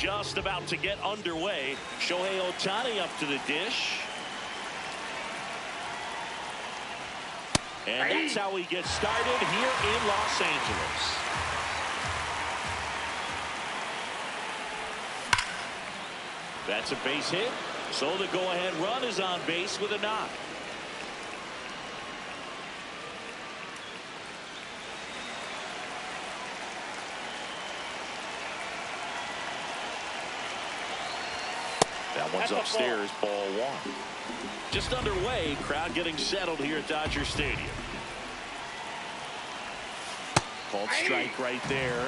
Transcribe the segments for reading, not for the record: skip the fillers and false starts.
just about to get underway. Shohei Ohtani up to the dish. And that's how we get started here in Los Angeles. That's a base hit. So the go-ahead run is on base with a knock. That one's upstairs, ball one. Just underway, crowd getting settled here at Dodger Stadium. Called strike right there.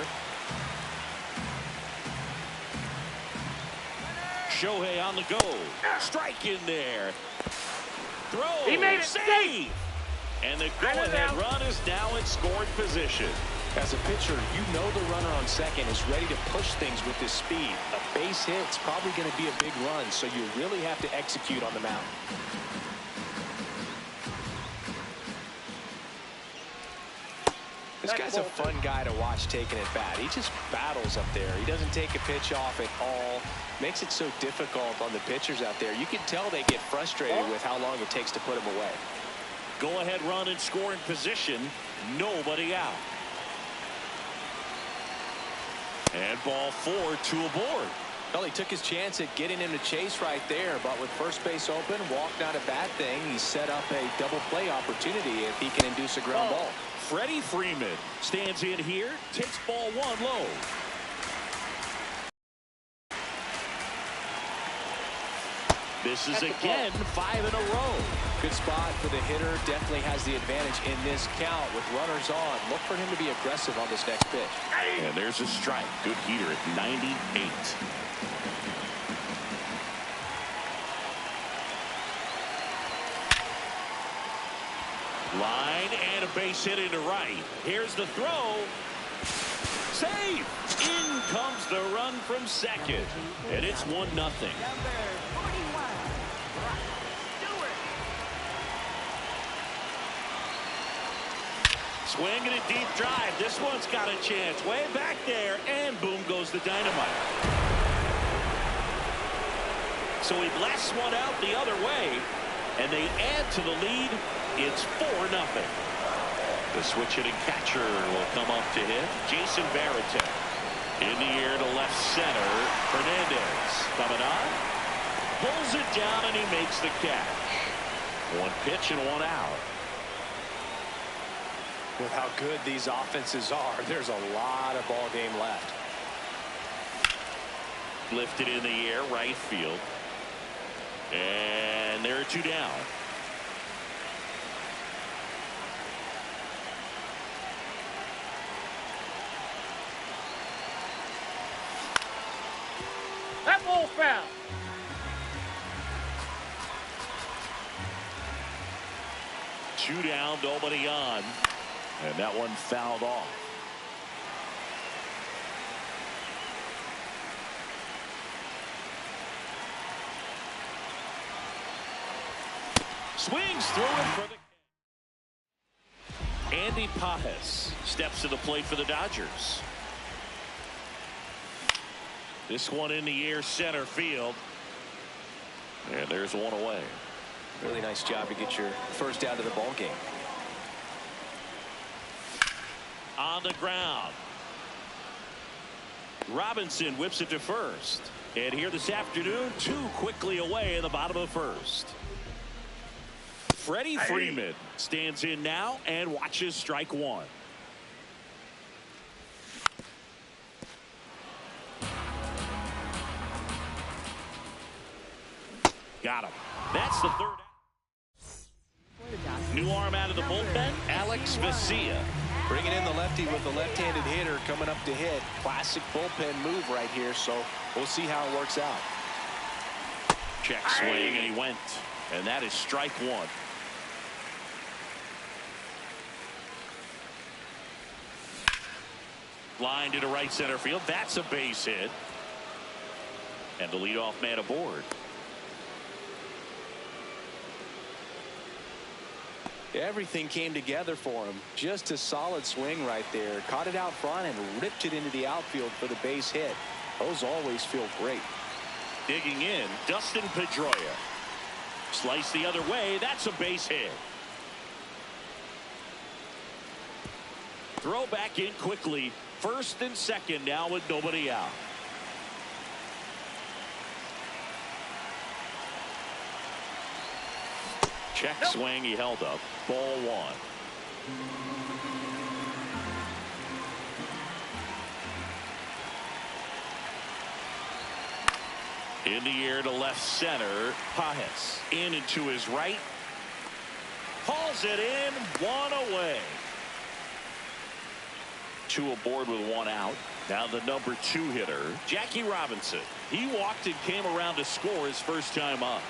Shohei on the go. Strike in there. Throw. He made it. Save. And the go-ahead run is now in scoring position. As a pitcher, you know the runner on second is ready to push things with his speed. A base hit's probably going to be a big run, so you really have to execute on the mound. This guy's a fun guy to watch taking at bat. He just battles up there. He doesn't take a pitch off at all. Makes it so difficult on the pitchers out there. You can tell they get frustrated with how long it takes to put him away. Go ahead run in scoring position. Nobody out. And ball 4, 2 aboard. Well, he took his chance at getting him to chase right there, but with first base open, walk not a bad thing. He set up a double play opportunity if he can induce a ground ball. Freddie Freeman stands in here, takes ball 1 low. This is again 5 in a row. Good spot for the hitter. Definitely has the advantage in this count with runners on. Look for him to be aggressive on this next pitch. And there's a strike. Good heater at 98. Line and a base hit into right. Here's the throw. Save. In comes the run from second. And it's 1-0. Swing and a deep drive. This one's got a chance. Way back there. And boom goes the dynamite. So he blasts one out the other way. And they add to the lead. It's 4-0. The switch hitting catcher will come up to hit. Jason Varitek. In the air to left center. Hernandez coming on. Pulls it down and he makes the catch. 1 pitch and 1 out. With how good these offenses are, there's a lot of ball game left. Lifted in the air, right field. And there are 2 down. That ball foul. Two down, nobody on. And that one fouled off. Swings through it for the... Andy Pajes steps to the plate for the Dodgers. This one in the air, center field. And there's 1 away. Really nice job to get your first out of the ball game. On the ground. Robinson whips it to first. And here this afternoon, 2 quickly away in the bottom of the first. Freddie Freeman stands in now and watches strike 1. Got him. That's the 3rd. New arm out of the bullpen, Alex Vesia. Bringing in the lefty with the left-handed hitter coming up to hit. Classic bullpen move right here, so we'll see how it works out. Check swing, and he went. And that is strike 1. Line to right center field. That's a base hit. And the leadoff man aboard. Everything came together for him. Just a solid swing right there. Caught it out front and ripped it into the outfield for the base hit. Those always feel great. Digging in, Dustin Pedroia. Slice the other way. That's a base hit. Throw back in quickly. First and second now with nobody out. Check swing. He held up. Ball one. In the air to left center. Pajes in and to his right. Hauls it in. One away. Two aboard with one out. Now the number 2 hitter, Jackie Robinson. He walked and came around to score his first time up.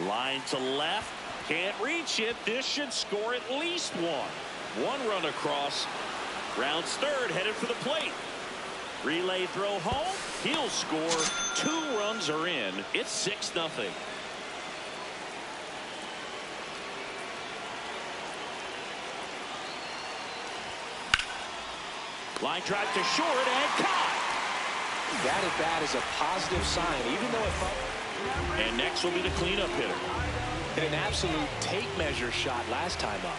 Line to left. Can't reach it. This should score at least one. One run across. Rounds third, headed for the plate. Relay throw home. He'll score. 2 runs are in. It's 6-0. Line drive to short and caught. That at bat is a positive sign, even though it. And next will be the cleanup hitter. Hit an absolute tape measure shot last time up.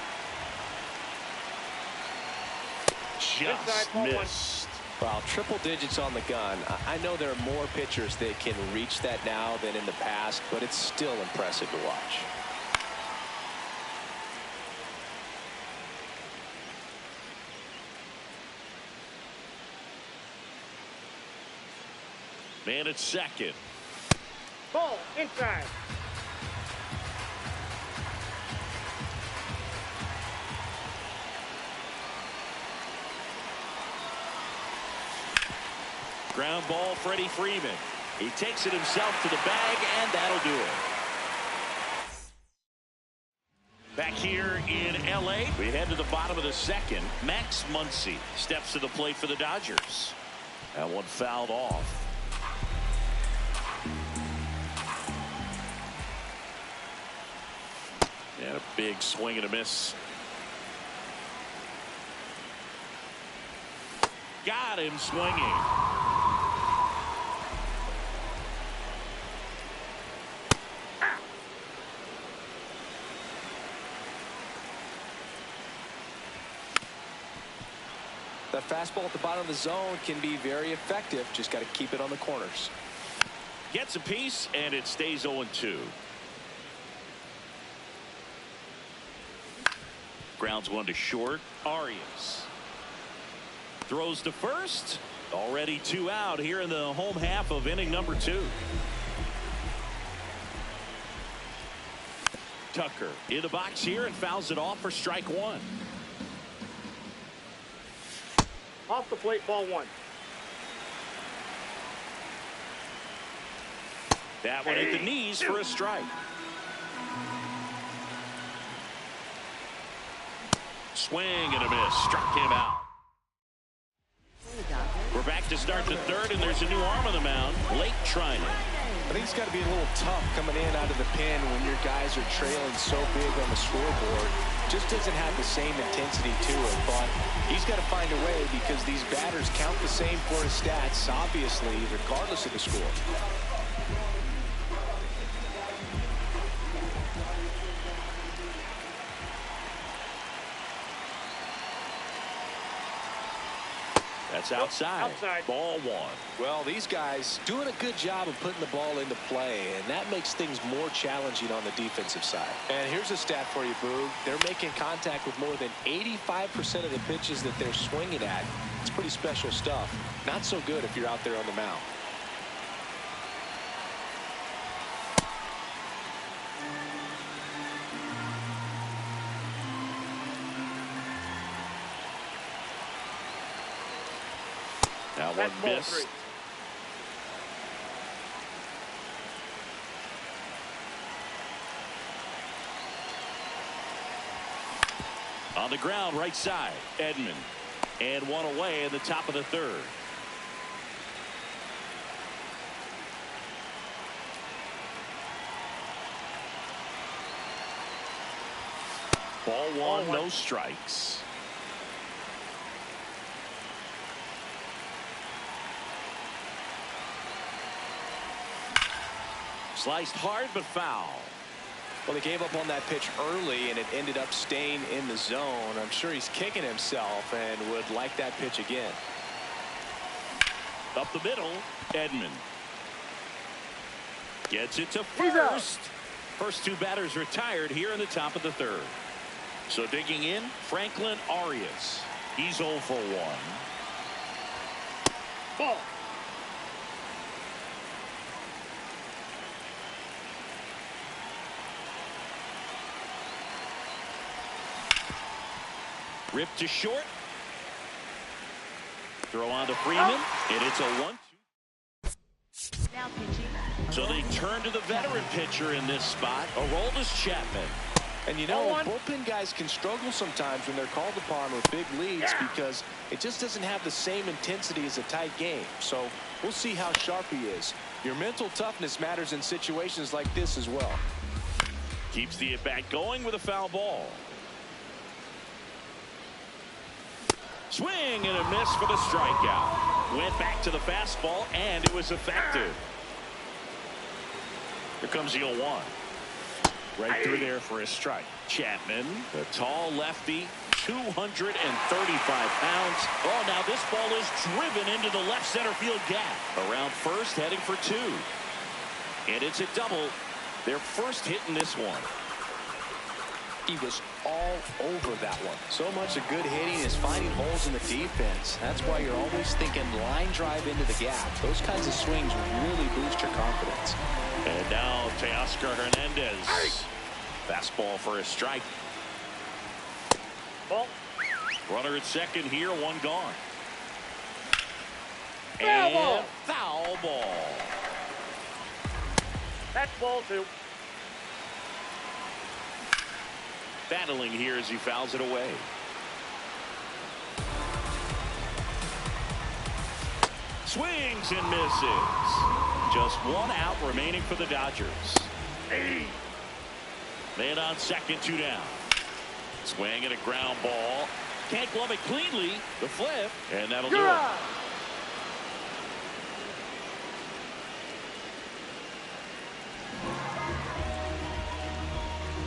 Just missed. Well, triple digits on the gun. I know there are more pitchers that can reach that now than in the past, but it's still impressive to watch. Man at second. Ball inside. Ground ball, Freddie Freeman. He takes it himself to the bag, and that'll do it. Back here in L.A., we head to the bottom of the second. Max Muncy steps to the plate for the Dodgers. That one fouled off. And a big swing and a miss. Got him swinging. That fastball at the bottom of the zone can be very effective. Just got to keep it on the corners. Gets a piece, and it stays 0-2. Grounds one to short. Arias throws to first. Already 2 out here in the home half of inning number 2. Tucker in the box here and fouls it off for strike 1. Off the plate, ball 1. That one at the knees for a strike. Swing and a miss. Struck him out. We're back to start the third, and there's a new arm on the mound. Blake Trinan. I think it's got to be a little tough coming in out of the pen when your guys are trailing so big on the scoreboard. Just doesn't have the same intensity to it, but he's got to find a way because these batters count the same for his stats, obviously, regardless of the score. That's outside. Ball 1. Well, these guys doing a good job of putting the ball into play, and that makes things more challenging on the defensive side. And here's a stat for you, Boog. They're making contact with more than 85% of the pitches that they're swinging at. It's pretty special stuff. Not so good if you're out there on the mound. That one missed. On the ground, right side, Edman. And one away in the top of the third. Ball 1, no strikes. Sliced hard, but foul. Well, he gave up on that pitch early, and it ended up staying in the zone. I'm sure he's kicking himself and would like that pitch again. Up the middle, Edman. Gets it to first. First two batters retired here in the top of the third. So digging in, Franklin Arias. He's 0 for 1. Ball. Ripped to short. Throw on to Freeman, and it's a 1-2. Now pitching. So they turn to the veteran pitcher in this spot, Aroldis Chapman. And you know, bullpen guys can struggle sometimes when they're called upon with big leads because it just doesn't have the same intensity as a tight game. So we'll see how sharp he is. Your mental toughness matters in situations like this as well. Keeps the at-bat going with a foul ball. Swing and a miss for the strikeout. Went back to the fastball, and it was effective. Here comes the 0-1. Right through there for a strike. Chapman, the tall lefty, 235 pounds. Oh, now this ball is driven into the left center field gap. Around first, heading for 2. And it's a double. Their first hit in this one. He was all over that one. So much of good hitting is finding holes in the defense. That's why you're always thinking line drive into the gap. Those kinds of swings really boost your confidence. And now Teoscar Hernandez. Fastball for a strike. Ball. Runner at second here, 1 gone. Foul And ball. foul ball. That's ball 2. Battling here as he fouls it away. Swings and misses. Just 1 out remaining for the Dodgers. Man on second, 2 down. Swing and a ground ball. Can't glove it cleanly. The flip, and that'll do it.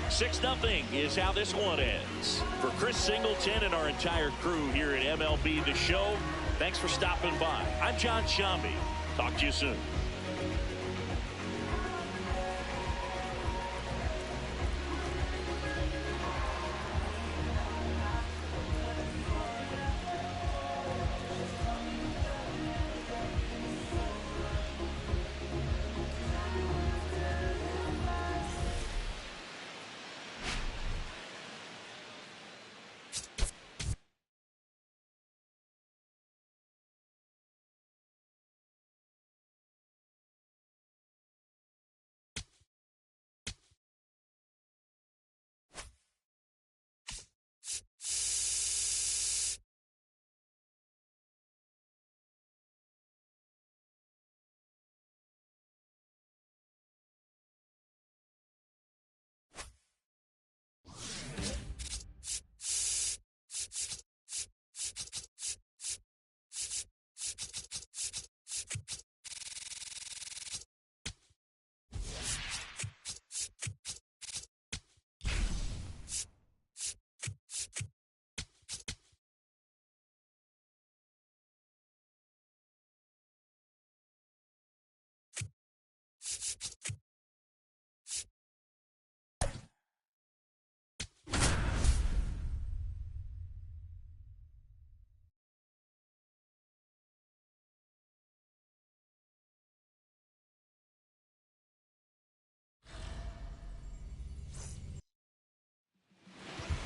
6-0 is how this one ends. For Chris Singleton and our entire crew here at MLB The Show, thanks for stopping by. I'm John Shambi. Talk to you soon.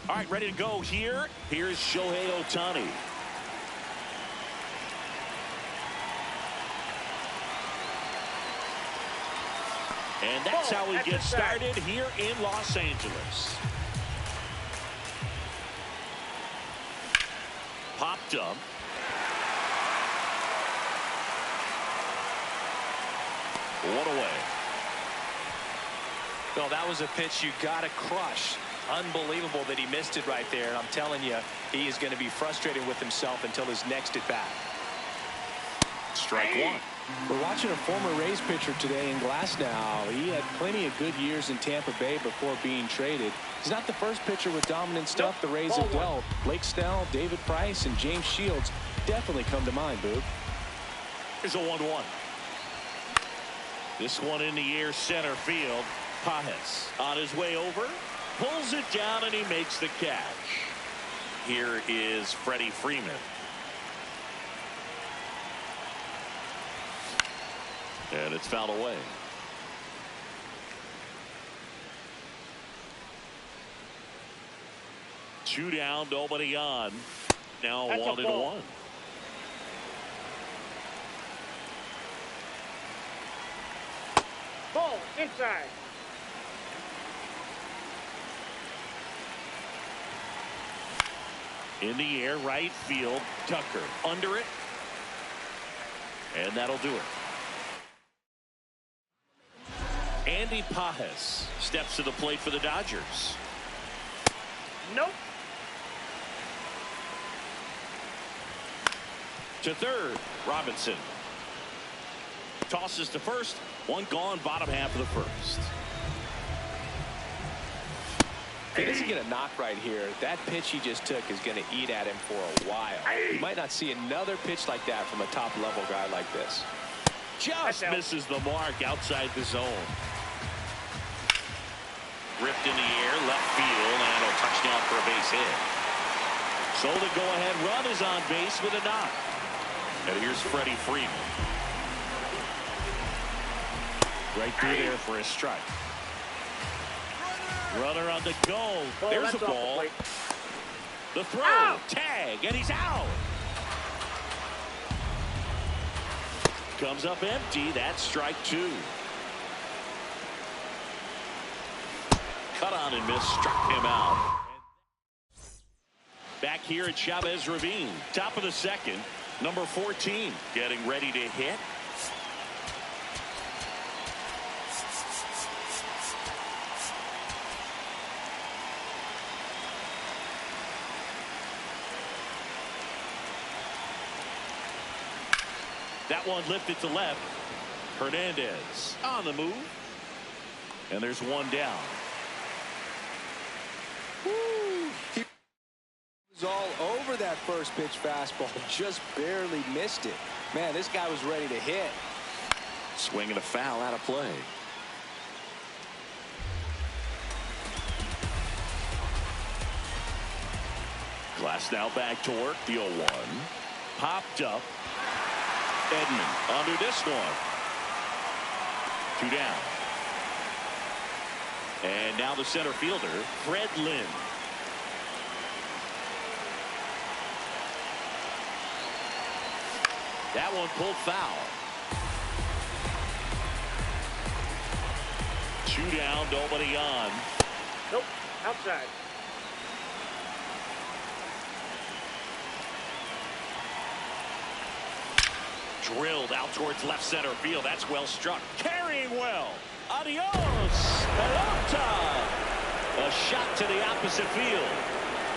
All right, ready to go here. Here's Shohei Ohtani. And that's how we get started here in Los Angeles. Popped up. One away. Well, that was a pitch you got to crush. Unbelievable that he missed it right there. And I'm telling you, he is going to be frustrated with himself until his next at bat. strike one. We're watching a former Rays pitcher today in Glasnow. He had plenty of good years in Tampa Bay before being traded. He's not the first pitcher with dominant stuff the Rays have dealt. Blake Snell, David Price, and James Shields definitely come to mind, Boog. Here's a 1-1. This one in the air, center field. Pajes on his way over, pulls it down, and he makes the catch. Here is Freddie Freeman. And it's fouled away. Two down, nobody on. Now 1-1. Ball inside. In the air, right field. Tucker under it. And that'll do it. Andy Pajes steps to the plate for the Dodgers. Nope. To third, Robinson. Tosses to first. One gone, bottom half of the first. If he doesn't get a knock right here, that pitch he just took is going to eat at him for a while. You might not see another pitch like that from a top-level guy like this. Just misses the mark outside the zone. Ripped in the air, left field, and a touchdown for a base hit. So the go-ahead run is on base with a knock. And here's Freddie Freeman. Right through there for a strike. Runner on the go. There's a ball. The throw. Tag, and he's out. Comes up empty. That's strike two. Cut on and miss. Struck him out. Back here at Chavez Ravine. Top of the second. Number 14 getting ready to hit. That one lifted to left. Hernandez on the move. And there's one down. Woo. He was all over that first pitch fastball. Just barely missed it. Man, this guy was ready to hit. Swinging a foul out of play. Glasnow back to work. The 0-1. Popped up. Edman under this one. Two down. And now the center fielder, Fred Lynn. That one pulled foul. Two down, nobody on. Nope, outside. Drilled out towards left center field. That's well struck. Carrying well. Adios. Pelota. A shot to the opposite field.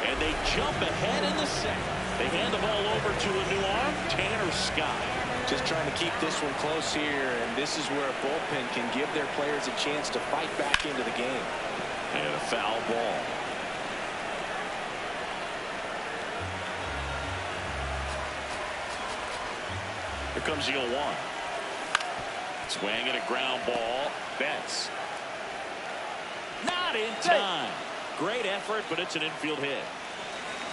And they jump ahead in the second. They hand the ball over to a new arm, Tanner Scott. Just trying to keep this one close here, and this is where a bullpen can give their players a chance to fight back into the game. And a foul ball. Here comes the 0-1. Swinging a ground ball. Betts. Not in time. Great effort, but it's an infield hit.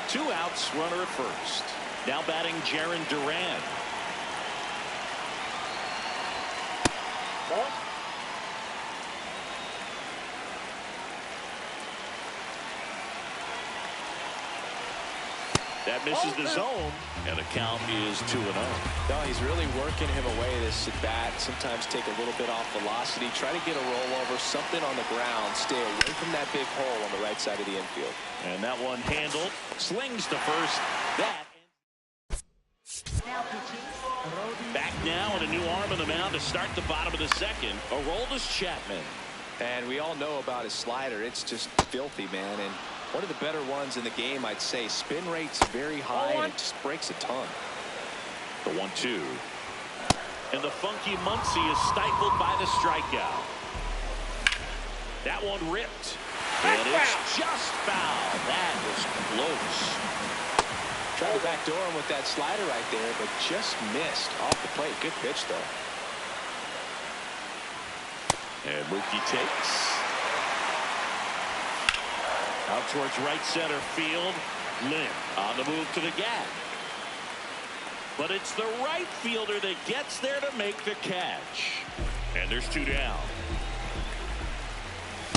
Two outs, runner at first. Now batting Jarren Duran. Ball. That misses the zone, and the count is 2-0. No, he's really working him away this at bat. Sometimes take a little bit off velocity, try to get a rollover, something on the ground, stay away from that big hole on the right side of the infield. And that one handled, slings to first. That. Now pitching. Back now and a new arm on the mound to start the bottom of the second. Aroldis Chapman. And we all know about his slider. It's just filthy, man. And one of the better ones in the game, I'd say. Spin rate's very high, and it just breaks a ton. The 1-2. And the funky Muncie is stifled by the strikeout. That one ripped. And it's just foul. That was close. Tried to backdoor him with that slider right there, but just missed off the plate. Good pitch, though. And Mookie takes. Out towards right center field. Lynn on the move to the gap. But it's the right fielder that gets there to make the catch. And there's two down.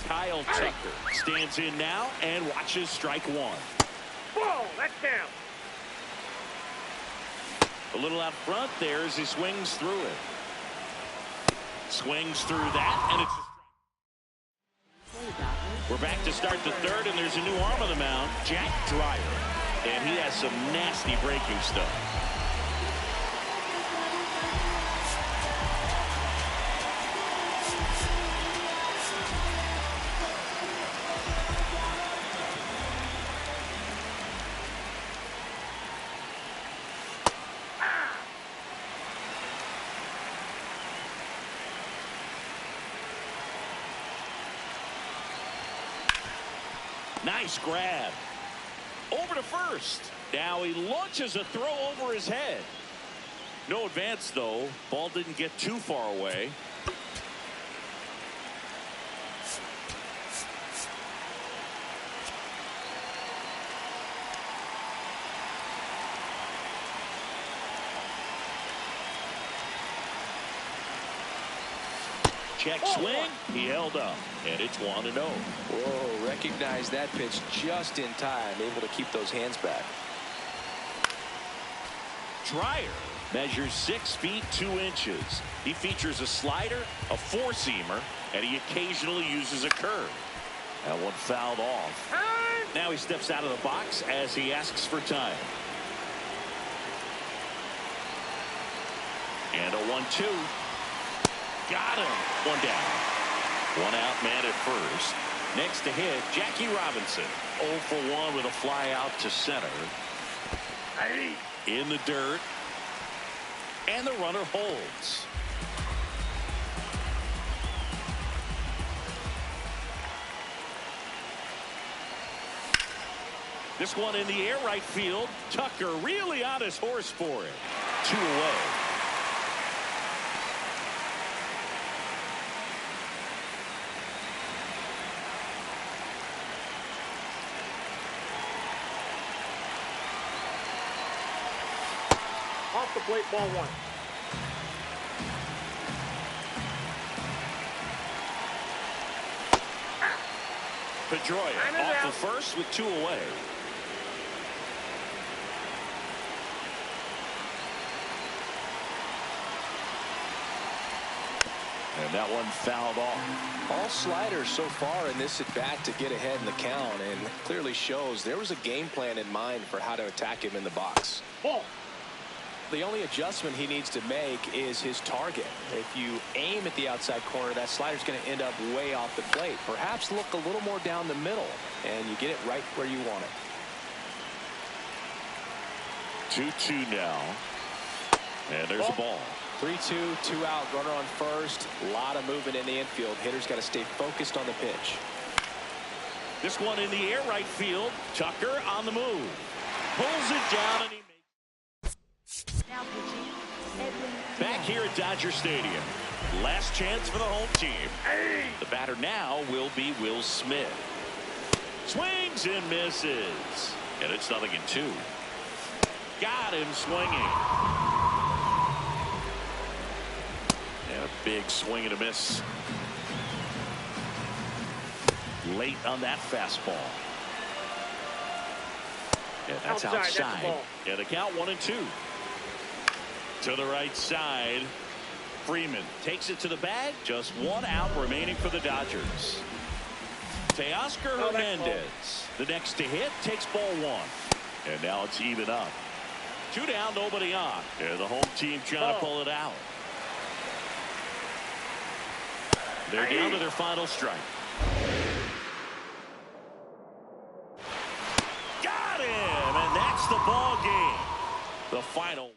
Kyle Tucker stands in now and watches strike one. Ball, that's down. A little out front there as he swings through it. Swings through that, and it's a strike. We're back to start the third, and there's a new arm on the mound, Jack Dreyer. And he has some nasty breaking stuff. Nice grab. Over to first. Now he launches a throw over his head. No advance, though. Ball didn't get too far away. Check swing. He held up. And it's 1-0. Whoa, recognize that pitch just in time. Able to keep those hands back. Dreyer measures 6 feet 2 inches. He features a slider, a four-seamer, and he occasionally uses a curve. That one fouled off. Now he steps out of the box as he asks for time. And a 1-2. Got him. One down. One out man at first. Next to hit, Jackie Robinson. 0 for 1 with a fly out to center. In the dirt. And the runner holds. This one in the air right field. Tucker really on his horse for it. 2 away. Off the plate, ball 1. Pedroia off the first with 2 away. And that one fouled off. All sliders so far in this at bat to get ahead in the count, and clearly shows there was a game plan in mind for how to attack him in the box. Ball. The only adjustment he needs to make is his target. If you aim at the outside corner, that slider's going to end up way off the plate. Perhaps look a little more down the middle, and you get it right where you want it. 2-2 now. And there's a ball. 3-2, 2 out, runner on first. A lot of movement in the infield. Hitter's got to stay focused on the pitch. This one in the air right field. Tucker on the move. Pulls it down, and he Now pitching, Edwin. back here at Dodger Stadium. Last chance for the home team. The batter now will be Will Smith. Swings and misses. And it's 0-2. Got him swinging. And a big swing and a miss. Late on that fastball. And that's outside. And the count 1-2. To the right side. Freeman takes it to the bag. Just 1 out remaining for the Dodgers. Teoscar Hernandez, the next to hit, takes ball 1. And now it's even up. 2 down, nobody on. And the home team trying to pull it out. They're down to their final strike. Got him, and that's the ball game. The final.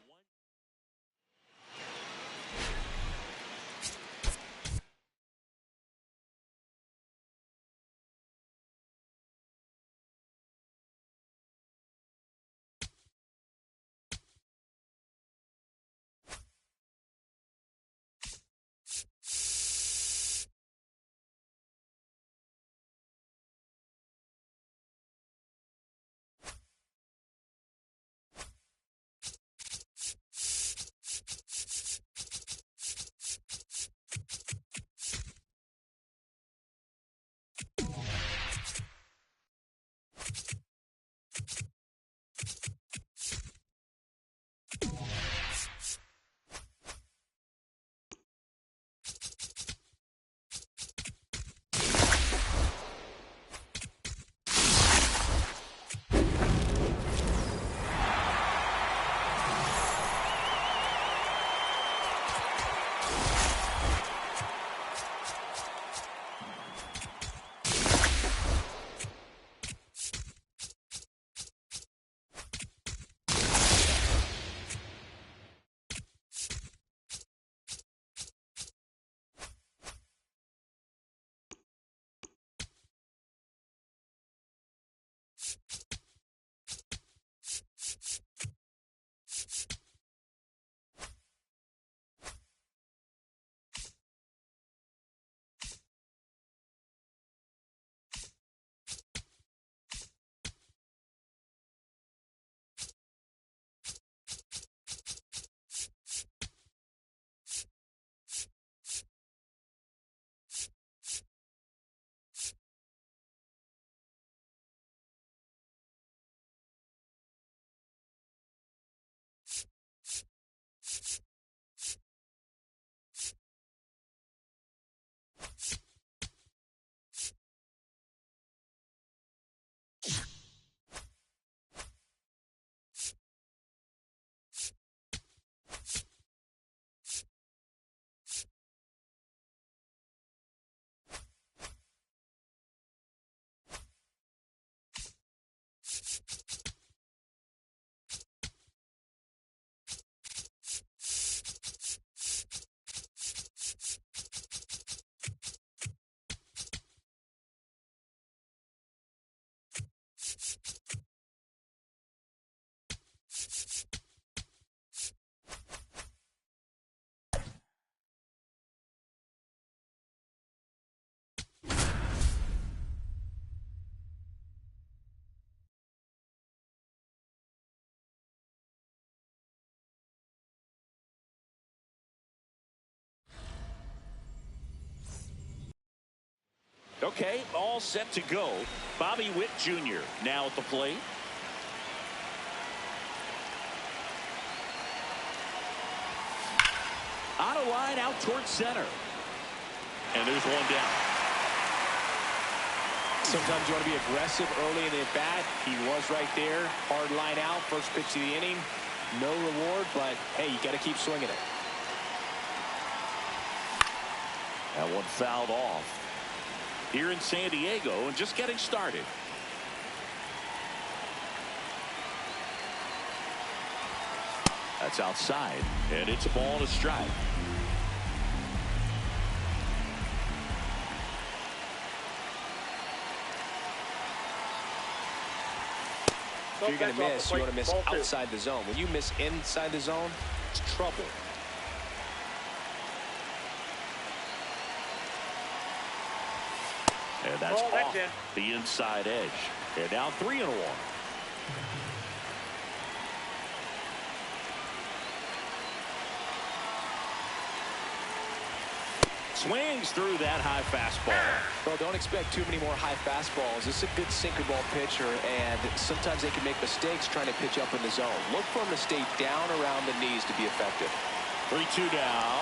Okay, all set to go. Bobby Witt Jr. now at the plate. On a line out towards center. And there's one down. Sometimes you want to be aggressive early in the at-bat. He was right there. Hard line out. First pitch of the inning. No reward, but, hey, you got to keep swinging it. That one fouled off. Here in San Diego and just getting started. That's outside, and it's a ball and a strike. If you're going to miss, you want to miss outside the zone. When you miss inside the zone, it's trouble. And that's off the inside edge. And now 3-1. Swings through that high fastball. Well, don't expect too many more high fastballs. This is a good sinker ball pitcher, and sometimes they can make mistakes trying to pitch up in the zone. Look for him to stay down around the knees to be effective. 3-2 now.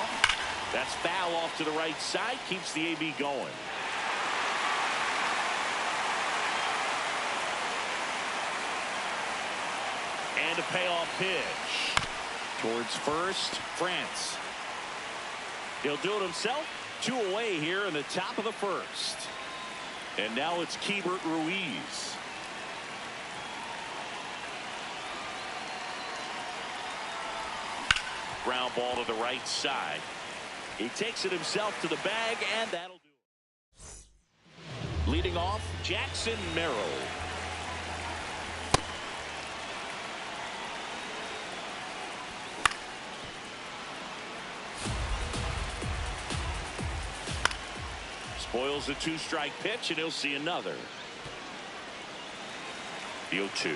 That's foul off to the right side. Keeps the AB going. And a payoff pitch. Towards first, France. He'll do it himself. 2 away here in the top of the first. And now it's Keibert Ruiz. Ground ball to the right side. He takes it himself to the bag, and that'll do it. Leading off, Jackson Merrill. Spoils a 2-strike pitch, and he'll see another. The 0-2.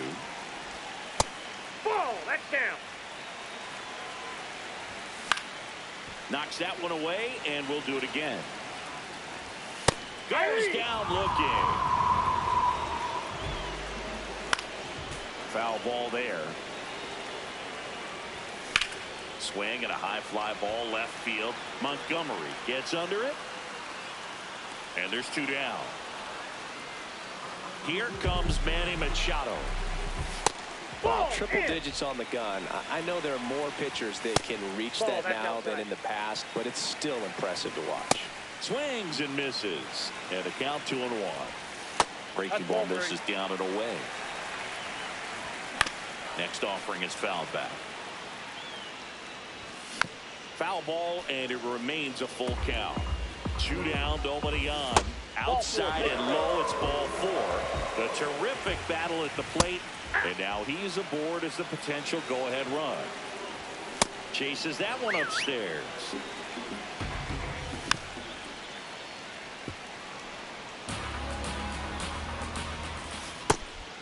Ball, that's down. Knocks that one away, and we'll do it again. Goes down looking. Foul ball there. Swing and a high fly ball left field. Montgomery gets under it. And there's 2 down. Here comes Manny Machado. Wow, triple digits on the gun. I know there are more pitchers that can reach that now than in the past, but it's still impressive to watch. Swings and misses. And the count 2-1. Breaking ball misses down and away. Next offering is fouled back. Foul ball, and it remains a full count. 2 down, nobody on. Outside and low, it's ball 4. A terrific battle at the plate, and now he's aboard as the potential go-ahead run. Chases that one upstairs.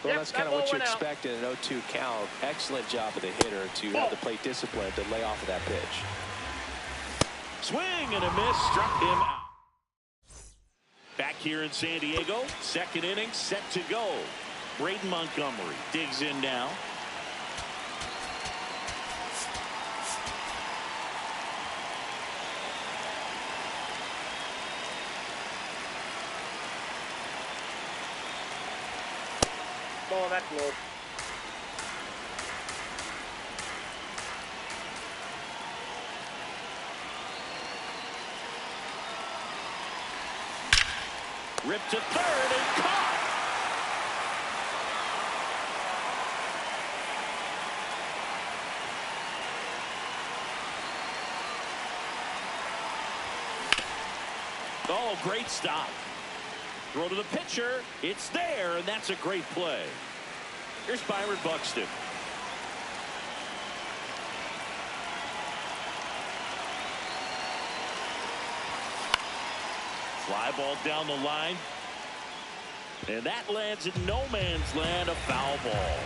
Well, that's kind of what you expect in an 0-2 count. Excellent job of the hitter to have the plate discipline to lay off of that pitch. Swing and a miss, struck him out. Back here in San Diego, second inning set to go. Braden Montgomery digs in now. Ball, that's low. Ripped to third and caught. Oh, great stop. Throw to the pitcher. It's there, and that's a great play. Here's Byron Buxton. Fly ball down the line. And that lands in no man's land, a foul ball.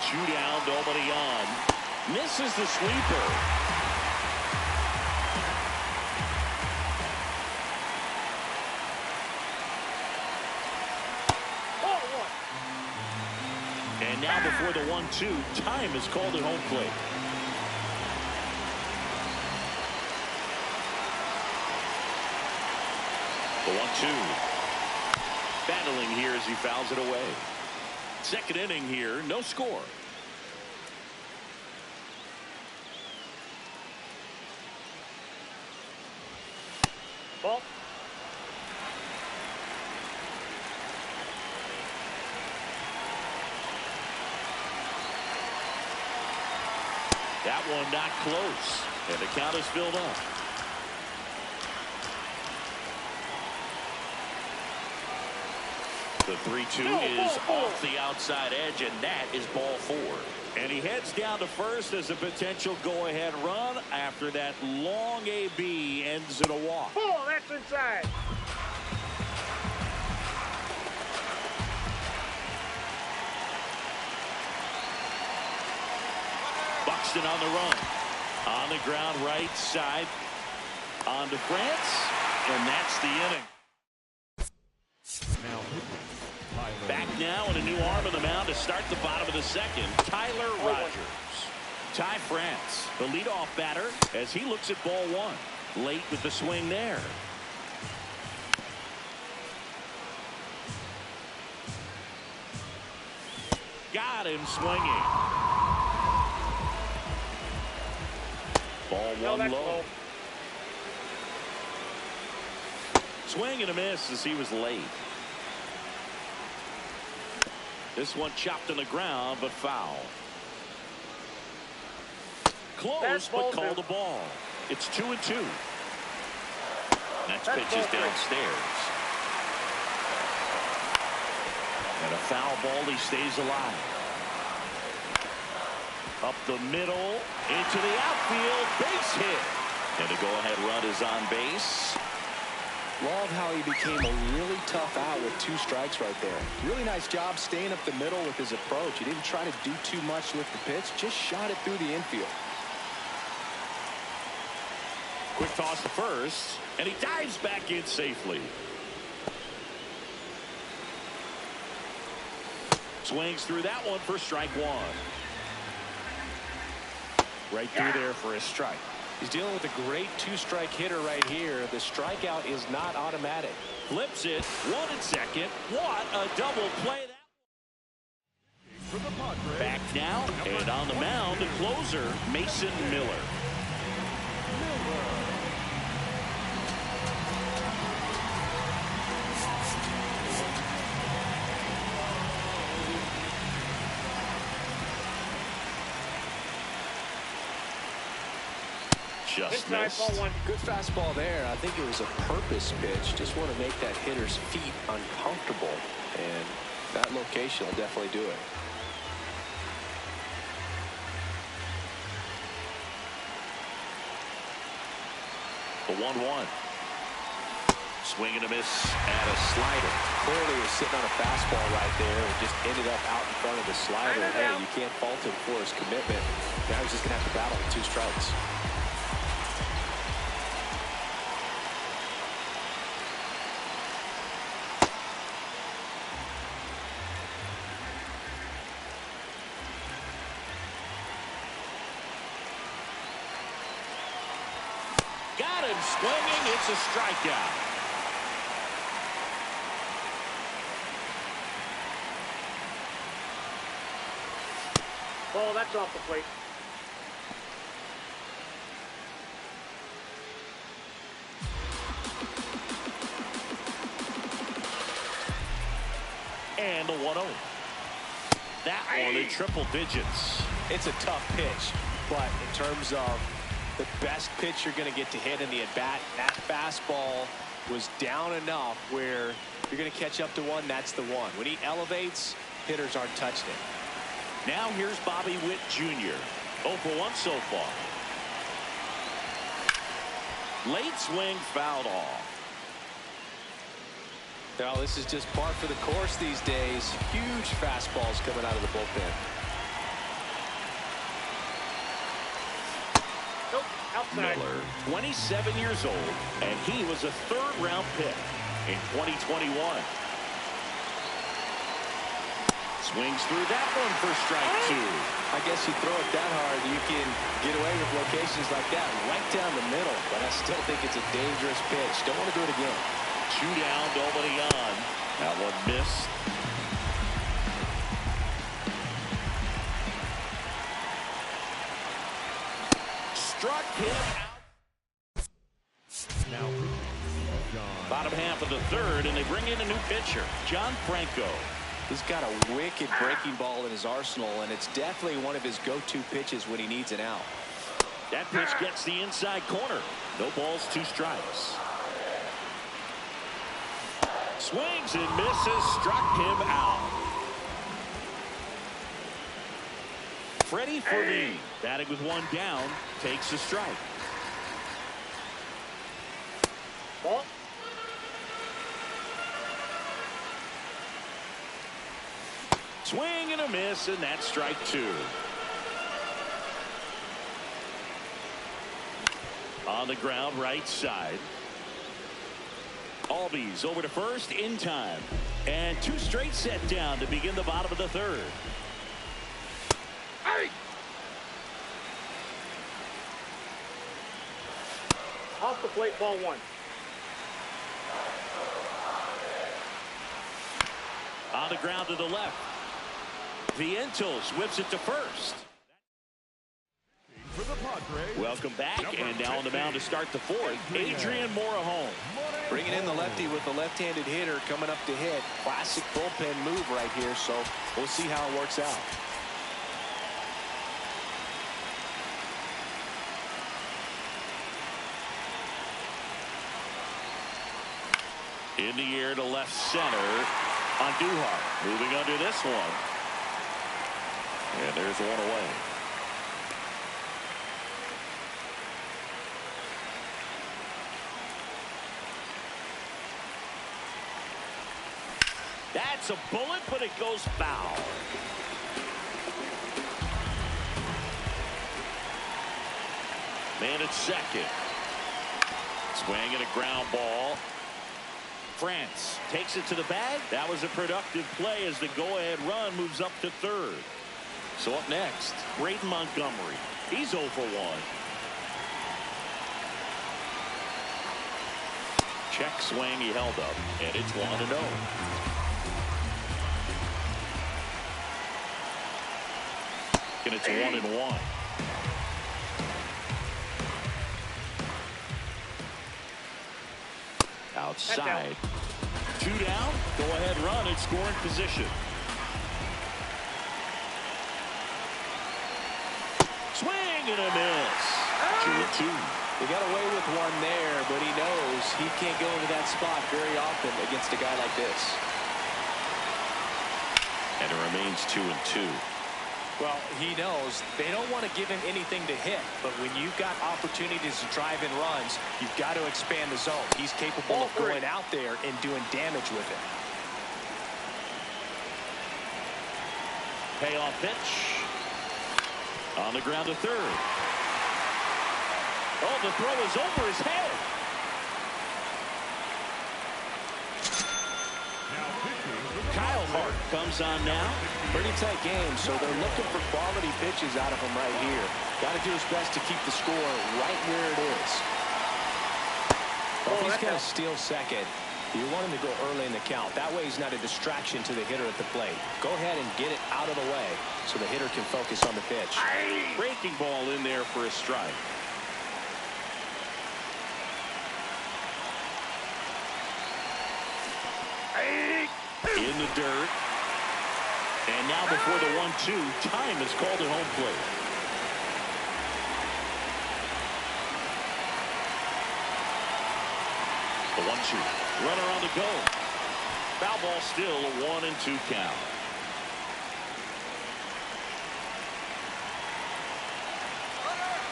Two down, nobody on. Misses the sweeper. And now before the 1-2, time is called at home plate. The 1-2. Battling here as he fouls it away. Second inning here, no score. Ball. That one not close, and the count is filled up. The 3-2 is off the outside edge, and that is ball 4. And he heads down to first as a potential go-ahead run after that long AB ends in a walk. Oh, that's inside. Buxton on the run. On the ground right side. On to France. And that's the inning. Back now and a new arm on the mound to start the bottom of the second. Tyler Rogers. Ty France, the leadoff batter, as he looks at ball 1. Late with the swing there. Got him swinging. Ball 1 low. Swing and a miss as he was late. This one chopped on the ground, but foul. Close, but called the ball. It's 2-2. Next pitch is downstairs. And a foul ball, he stays alive. Up the middle, into the outfield, base hit. And the go-ahead run is on base. Love how he became a really tough out with 2 strikes right there. Really nice job staying up the middle with his approach. He didn't try to do too much with the pitch, just shot it through the infield. Quick toss to first, and he dives back in safely. Swings through that one for strike 1. Right through there for a strike. He's dealing with a great 2-strike hitter right here. The strikeout is not automatic. Flips it, 1 and second. What a double play that. Back now, and on the mound, the closer, Mason Miller. Just missed. Good fastball there. I think it was a purpose pitch. Just want to make that hitter's feet uncomfortable. And that location will definitely do it. The 1-1. Swing and a miss at a slider. Clearly was sitting on a fastball right there and just ended up out in front of the slider. Hey, you can't fault him for his commitment. Now he's just going to have to battle with 2 strikes. Got him swinging. It's a strikeout. Oh, that's off the plate. And the 1-0. That one in triple digits. It's a tough pitch, but in terms of the best pitch you're going to get to hit in the at-bat, that fastball was down enough where you're going to catch up to one, that's the one. When he elevates, hitters aren't touching it. Now here's Bobby Witt Jr. 0 for 1 so far. Late swing fouled off. Now this is just par for the course these days. Huge fastballs coming out of the bullpen. Nope, outside. Miller, 27 years old, and he was a 3rd-round pick in 2021. Swings through that one for strike 2. I guess you throw it that hard, you can get away with locations like that right down the middle. But I still think it's a dangerous pitch. Don't want to do it again. 2 down, nobody on. That one missed. Struck him out. Now, Bottom half of the third, and they bring in a new pitcher, John Franco. He's got a wicked breaking ball in his arsenal, and it's definitely one of his go-to pitches when he needs an out. That pitch gets the inside corner. No balls, 2 strikes. Swings and misses, struck him out. Freddie Freddie, batting with 1 down, takes a strike. Ball. Swing and a miss, and that's strike 2. On the ground, right side. Albies over to first in time. And 2 straight set down to begin the bottom of the third. Hey! Off the plate, ball 1. On the ground to the left. Vientos whips it to first. for the Padres. Welcome back, and now on the mound to start the fourth, Adrian Morejon. Bringing in the lefty with the left-handed hitter coming up to hit. Classic bullpen move right here, so we'll see how it works out. In the air to left center on Duhar. Moving under this one. And there's one away. That's a bullet, but it goes foul. Man at second. Swinging a ground ball. France takes it to the bag. That was a productive play as the go-ahead run moves up to third. So up next, Braden Montgomery. He's 0 for 1. Check swing, he held up, and it's 1-0. And it's 1-1. Outside. 2 down. Go ahead run in scoring position. Swing and a miss. 2-2. He got away with one there, but he knows he can't go into that spot very often against a guy like this. And it remains 2-2. Well, he knows they don't want to give him anything to hit, but when you've got opportunities to drive in runs, you've got to expand the zone. He's capable of going out there and doing damage with it. Payoff pitch. On the ground to third. Oh, the throw is over his head. Kyle Hart comes on now. Pretty tight game, so they're looking for quality pitches out of him right here. Got to do his best to keep the score right where it is. Well, if he's going to steal second, you want him to go early in the count. That way he's not a distraction to the hitter at the plate. Go ahead and get it out of the way so the hitter can focus on the pitch. Breaking ball in there for a strike. In the dirt. And now before the 1-2, time is called at home plate. The 1-2. Runner on the go. Foul ball still a 1-2 count.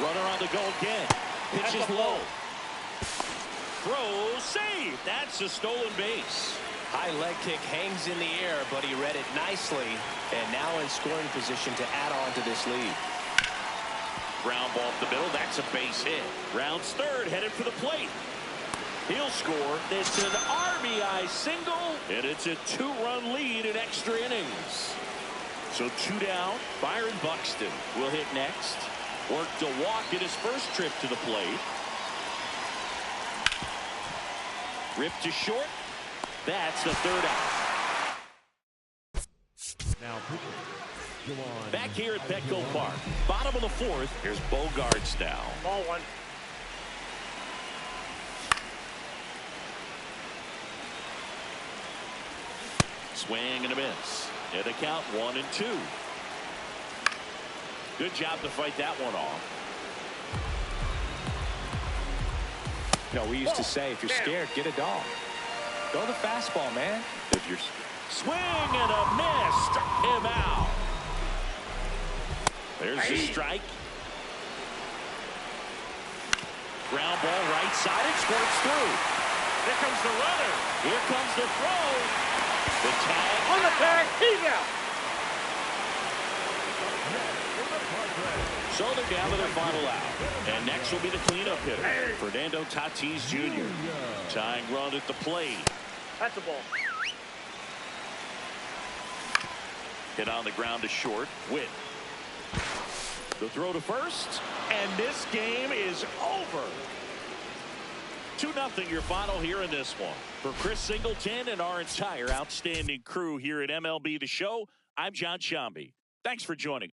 Runner on the go again. Pitch is low. Throw, save. That's a stolen base. High leg kick hangs in the air, but he read it nicely, and now in scoring position to add on to this lead. Ground ball up the middle. That's a base hit. Rounds third, headed for the plate. He'll score. It's an RBI single, and it's a 2-run lead in extra innings. So 2 down. Byron Buxton will hit next. Worked a walk in his first trip to the plate. Ripped to short. That's the 3rd out. Now, go on. Back here at Petco Park. Bottom of the 4th. Here's Bogarts now. Ball 1. Swing and a miss. And the count 1-2. Good job to fight that one off. You know, we used to say, if you're scared, get a dog. Throw the fastball, man. If you're swing and a miss, struck him out. There's the strike. Ground ball right side. It squirts through. Here comes the runner. Here comes the throw. The tag. On the tag. He's out. So they're down to their final out. And next will be the cleanup hitter, Fernando Tatis Jr. Tying run at the plate. That's a ball. Hit on the ground to short. Witt. The throw to first. And this game is over. 2-0 your final here in this one. For Chris Singleton and our entire outstanding crew here at MLB The Show, I'm John Shambi. Thanks for joining.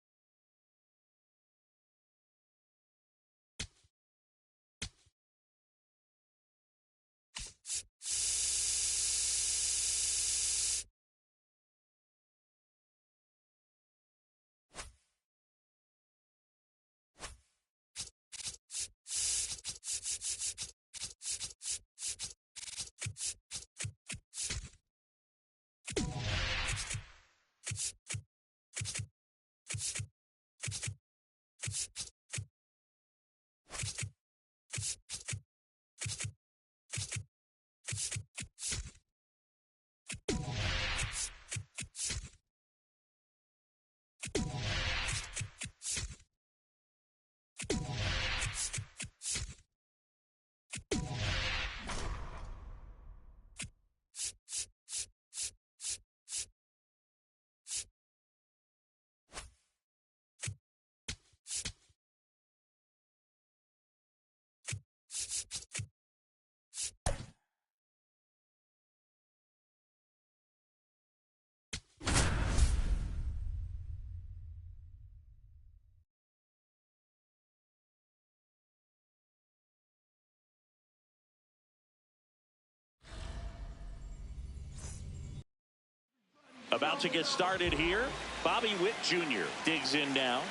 About to get started here. Bobby Witt Jr. digs in now.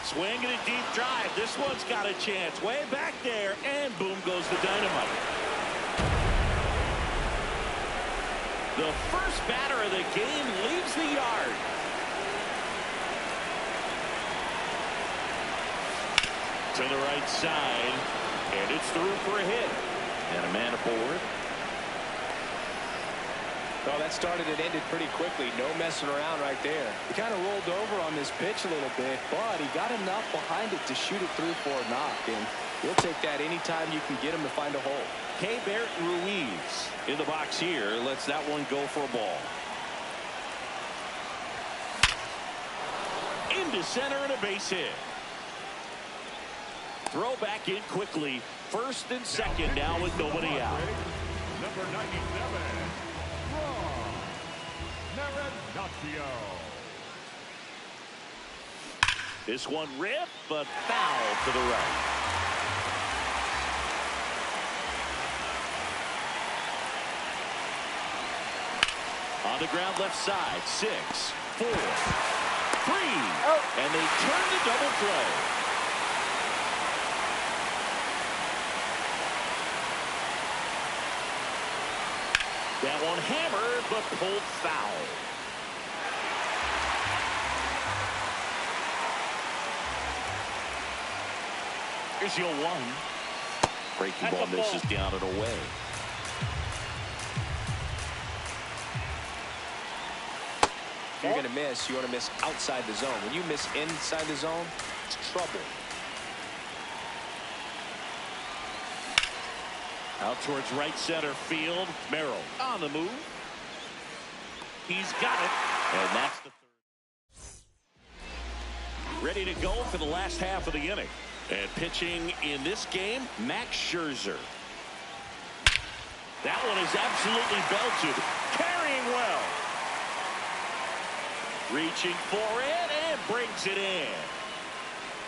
Swing and a deep drive. This one's got a chance. Way back there. And boom goes the dynamite. The first batter of the game leaves the yard. To the right side. And it's through for a hit. And a man aboard. Well, that started and ended pretty quickly. No messing around right there. He kind of rolled over on this pitch a little bit, but he got enough behind it to shoot it through for a knock. And he'll take that anytime you can get him to find a hole. Keibert Ruiz in the box here. Lets that one go for a ball. Into center and a base hit. Throw back in quickly. First and second now with nobody out. Number 97, Marinaccio. This one ripped, but foul to the right. On the ground left side, 6, 4, 3, and they turn the double play. That one hammered, but pulled foul. Here's your 1. Breaking ball misses down and away. If you're going to miss, you want to miss outside the zone. When you miss inside the zone, it's trouble. Out towards right center field. Merrill on the move. He's got it. And that's the third. Ready to go for the last half of the inning. And pitching in this game, Max Scherzer. That one is absolutely belted. Carrying well. Reaching for it and brings it in.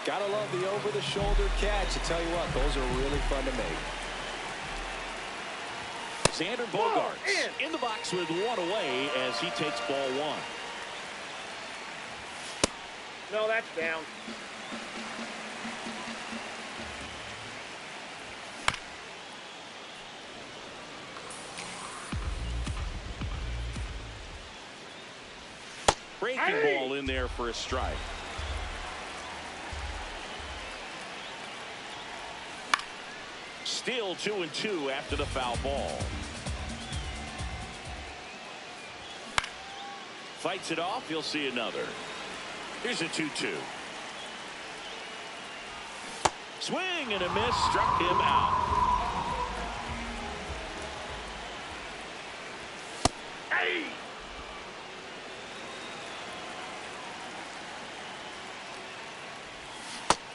Gotta love the over-the-shoulder catch. I tell you what, those are really fun to make. Xander Bogaerts in the box with one away as he takes ball one. No, that's down. Breaking ball in there for a strike. Still 2-2 after the foul ball. Fights it off. You'll see another. Here's a 2-2. Swing and a miss. Struck him out. Hey!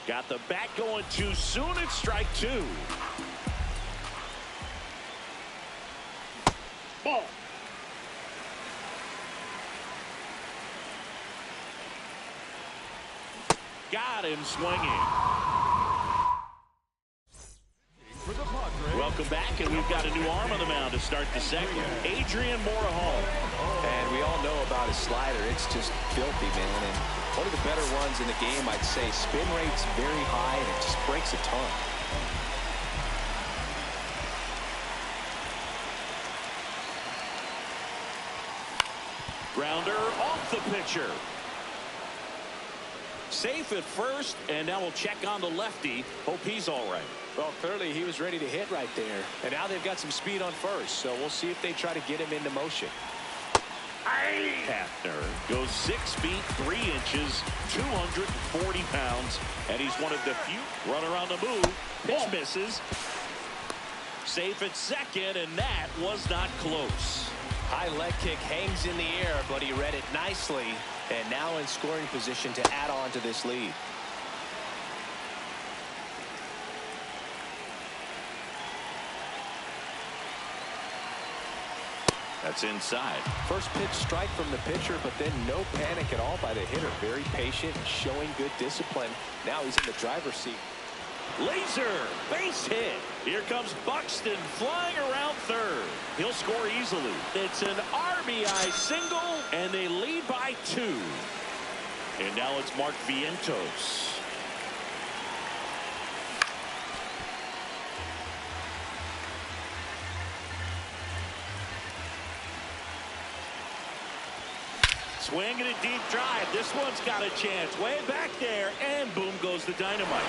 Got the bat going too soon. It's strike two. Ball. Got him swinging. Welcome back, and we've got a new arm on the mound to start the second. Adrian Morejon. And we all know about his slider. It's just filthy, man. And one of the better runs in the game, I'd say. Spin rate's very high, and it just breaks a ton. Grounder off the pitcher. Safe at first, and now we'll check on the lefty. Hope he's all right. Well, clearly he was ready to hit right there. And now they've got some speed on first, so we'll see if they try to get him into motion. Hafner goes 6 feet 3 inches, 240 pounds, and he's one of the few. Runner on the move. Pitch misses. Safe at second, and that was not close. High leg kick hangs in the air, but he read it nicely, and now in scoring position to add on to this lead. That's inside. First pitch strike from the pitcher, but then no panic at all by the hitter. Very patient, showing good discipline. Now he's in the driver's seat. Laser base hit. Here comes Buxton flying around third. He'll score easily. It's an RBI single, and they lead by 2. And now it's Mark Vientos. Swing and a deep drive. This one's got a chance. Way back there, and boom goes the dynamite.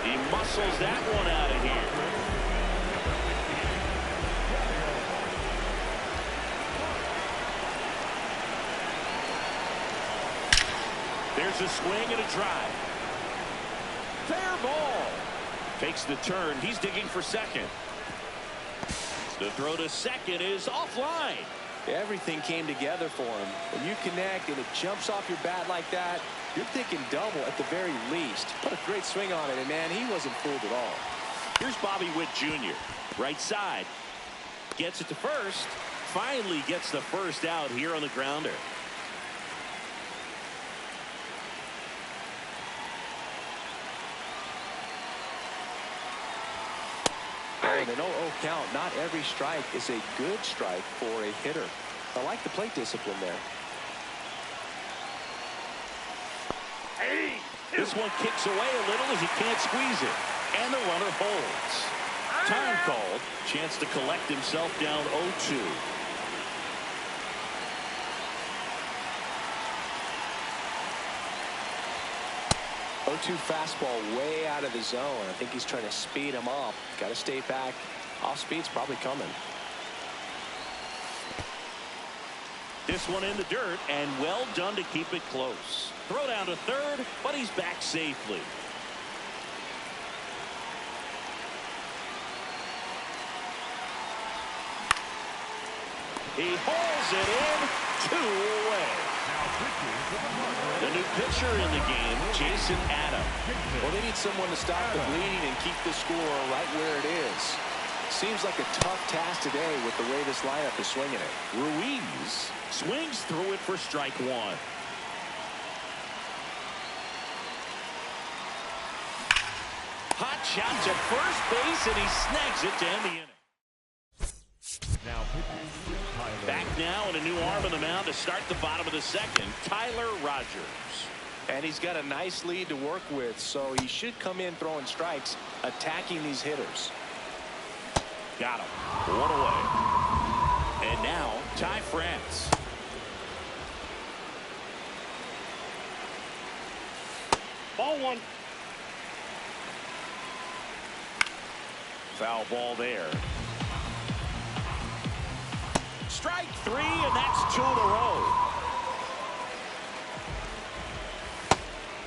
He muscles that one out of here. There's a swing and a drive. Fair ball. Takes the turn. He's digging for second. The throw to second is offline. Everything came together for him. When you connect and it jumps off your bat like that, you're thinking double at the very least. Put a great swing on it, and man, he wasn't fooled at all. Here's Bobby Witt Jr. Right side. Gets it to first. Finally gets the first out here on the grounder. And an 0-0 count. Not every strike is a good strike for a hitter. I like the plate discipline there. This one kicks away a little as he can't squeeze it. And the runner holds. Time called. Chance to collect himself down 0-2. 0-2 fastball way out of the zone. I think he's trying to speed him up. Got to stay back. Off speed's probably coming. This one in the dirt, and well done to keep it close. Throw down to third, but he's back safely. He hauls it in. 2 away. The new pitcher in the game, Jason Adam. Well, they need someone to stop the bleeding and keep the score right where it is. Seems like a tough task today with the way this lineup is swinging it. Ruiz swings through it for strike 1. Hot shot to first base, and he snags it to end the inning. Now Back now and a new arm on the mound to start the bottom of the second, Tyler Rogers. And he's got a nice lead to work with, so he should come in throwing strikes, attacking these hitters. Got him. 1 away. And now, Ty France. Ball 1. Foul ball there. Strike 3, and that's 2 in a row.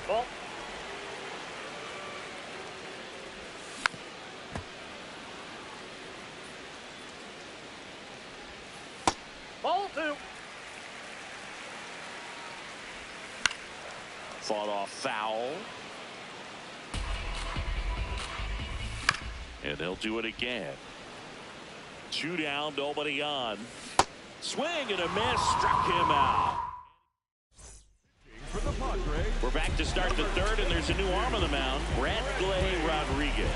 Ball. Ball 2. Fought off foul. And they'll do it again. 2 down, nobody on. Swing and a miss, struck him out. for the Padres. We're back to start the third, and there's a new arm on the mound, Bradley Rodriguez.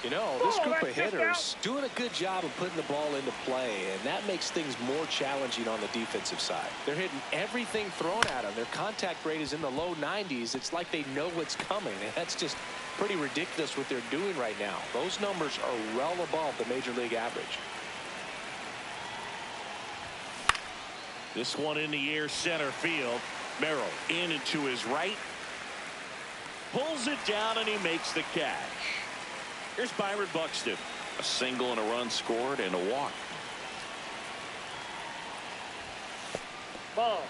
You know, this group of hitters doing a good job of putting the ball into play, and that makes things more challenging on the defensive side. They're hitting everything thrown at them. Their contact rate is in the low 90s. It's like they know what's coming, and that's just pretty ridiculous what they're doing right now. Those numbers are well above the major league average. This one in the air, center field. Merrill in and to his right. Pulls it down, and he makes the catch. Here's Byron Buxton. A single and a run scored and a walk. Ball.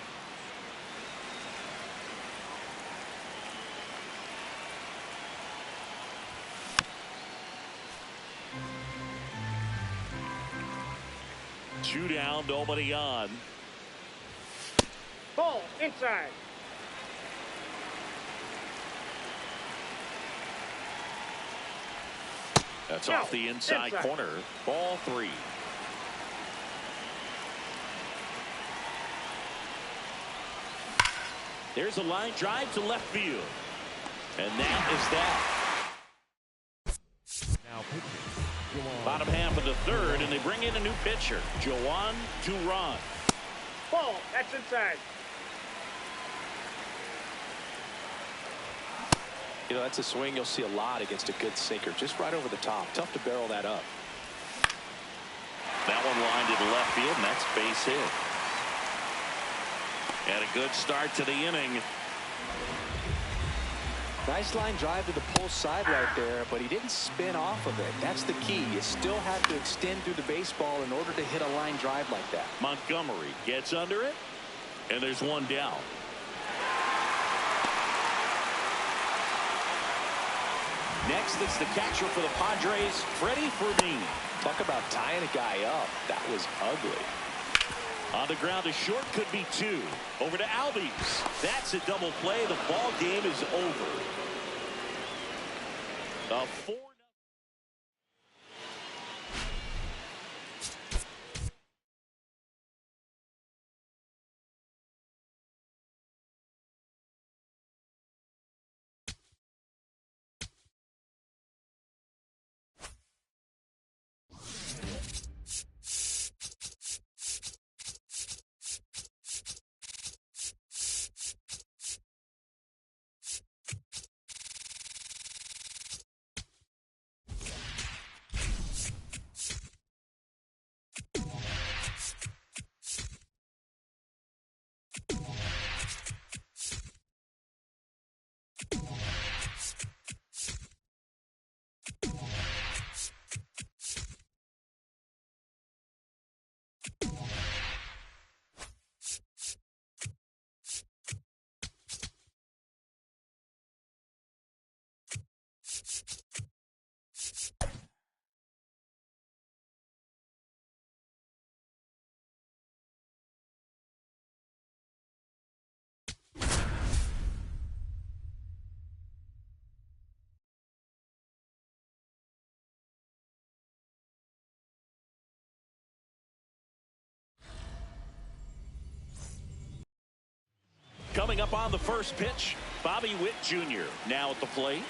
Two down, nobody on. Ball inside. That's off the inside corner. Ball 3. There's a line drive to left field. And that is that. Now pitching. Bottom half of the third, and they bring in a new pitcher, Joan Duran. Ball. That's inside. You know, that's a swing you'll see a lot against a good sinker. Just right over the top. Tough to barrel that up. That one lined to the left field, and that's base hit. And a good start to the inning. Nice line drive to the pull side right there, but he didn't spin off of it. That's the key. You still have to extend through the baseball in order to hit a line drive like that. Montgomery gets under it, and there's one down. Next, it's the catcher for the Padres, Freddie Fermin. Talk about tying a guy up. That was ugly. On the ground, a short could be 2. Over to Albies. That's a double play. The ball game is over. A 4 Coming up on the first pitch, Bobby Witt Jr. now at the plate.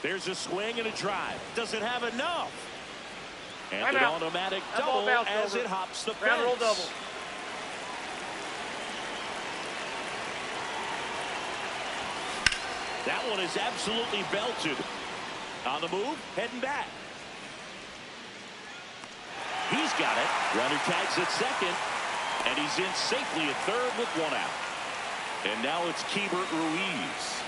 There's a swing and a drive. Doesn't have enough. And an automatic double as it hops the fence. Roll double. That one is absolutely belted. On the move, heading back. He's got it. Runner tags at second. And he's in safely at third with one out. And now it's Keibert Ruiz.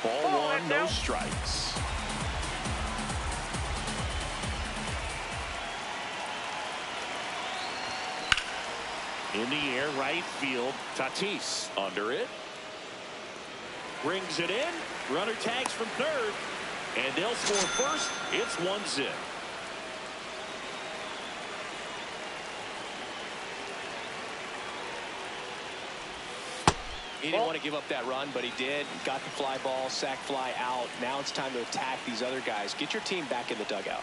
Ball one, no strikes. In the air, right field. Tatis under it. Brings it in. Runner tags from third. And they'll score first. It's 1-0. He didn't want to give up that run, but he did. Got the fly ball, sac fly out. Now it's time to attack these other guys. Get your team back in the dugout.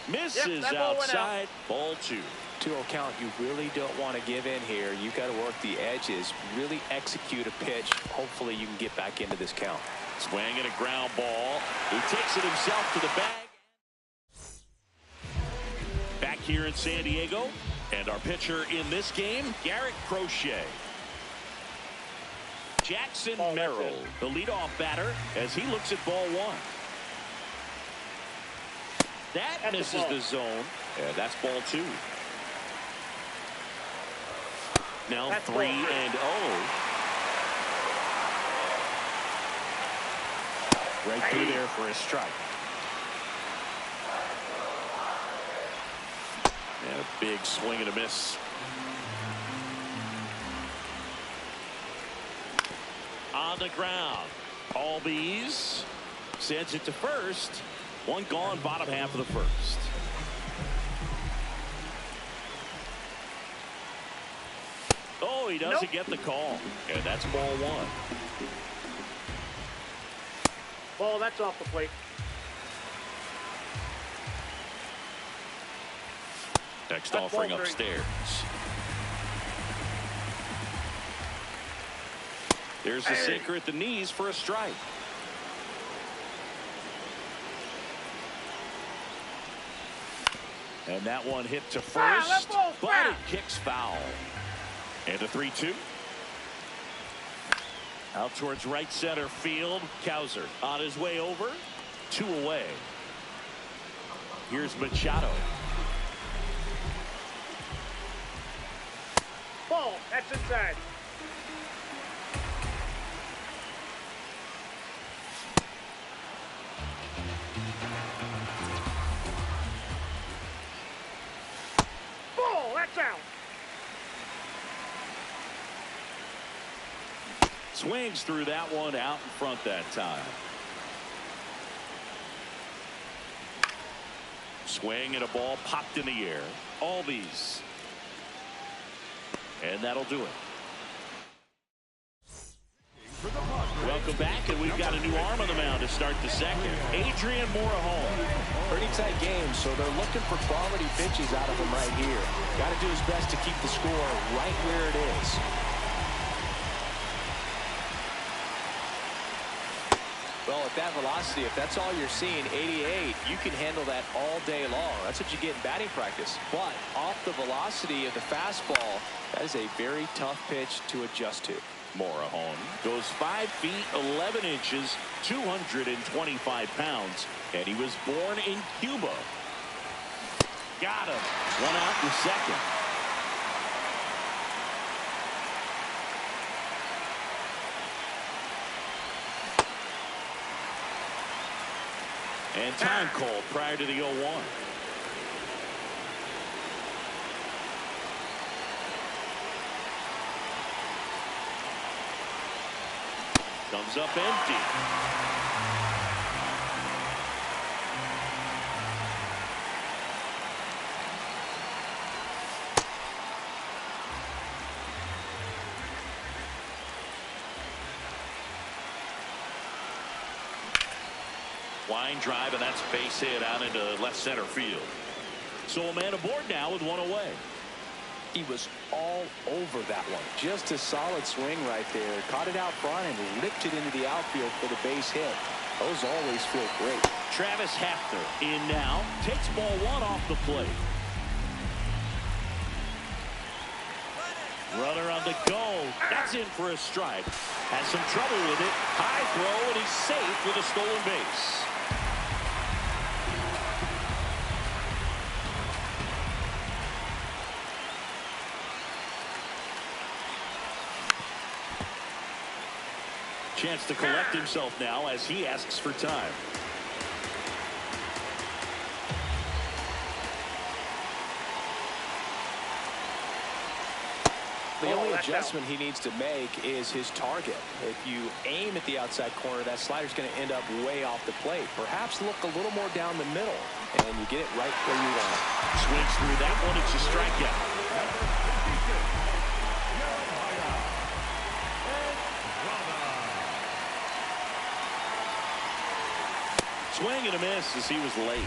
Misses outside. Ball 2. 2-0 count. You really don't want to give in here. You got to work the edges. Really execute a pitch. Hopefully you can get back into this count. Swing and a ground ball. He takes it himself to the bag. Back here in San Diego. And our pitcher in this game, Garrett Crochet. Jackson Merrill, the leadoff batter, as he looks at ball 1. That misses the zone. And that's ball 2. Now 3-0. Right through there for a strike. And a big swing and a miss. On the ground. Albies sends it to first. One gone, bottom half of the first. Oh, he doesn't get the call. And that's ball 1. Ball, that's off the plate. Next offering upstairs. There's the sinker at the knees for a strike. And that one hit to first, but it kicks foul. And a 3-2. Out towards right center field. Cowser on his way over. 2 away. Here's Machado. Ball, that's inside. Ball, that's out. Swings through that one, out in front that time. Swing and a ball popped in the air. Albies. And that'll do it. Welcome back, and we've got a new arm on the mound to start the second. Adrian Morejon. Pretty tight game, so they're looking for quality pitches out of him right here. Got to do his best to keep the score right where it is. Well, at that velocity, if that's all you're seeing, 88, you can handle that all day long. That's what you get in batting practice. But off the velocity of the fastball, that is a very tough pitch to adjust to. Morejon goes 5 feet 11 inches, 225 pounds, and he was born in Cuba. Got him. 1 out in second. And time called prior to the 0-1. Comes up empty. Line drive, and that's a base hit out into left center field. So a man aboard now with one away. He was all over that one. Just a solid swing right there. Caught it out front and ripped it into the outfield for the base hit. Those always feel great. Travis Hafner in now. Takes ball one off the plate. Runner on the go. That's in for a strike. Has some trouble with it. High throw, and he's safe with a stolen base. Chance to collect himself now as he asks for time. The only adjustment he needs to make is his target. If you aim at the outside corner, that slider's going to end up way off the plate. Perhaps look a little more down the middle, and you get it right where you want it. Swings through that one. It's a strikeout. Swing and a miss as he was late.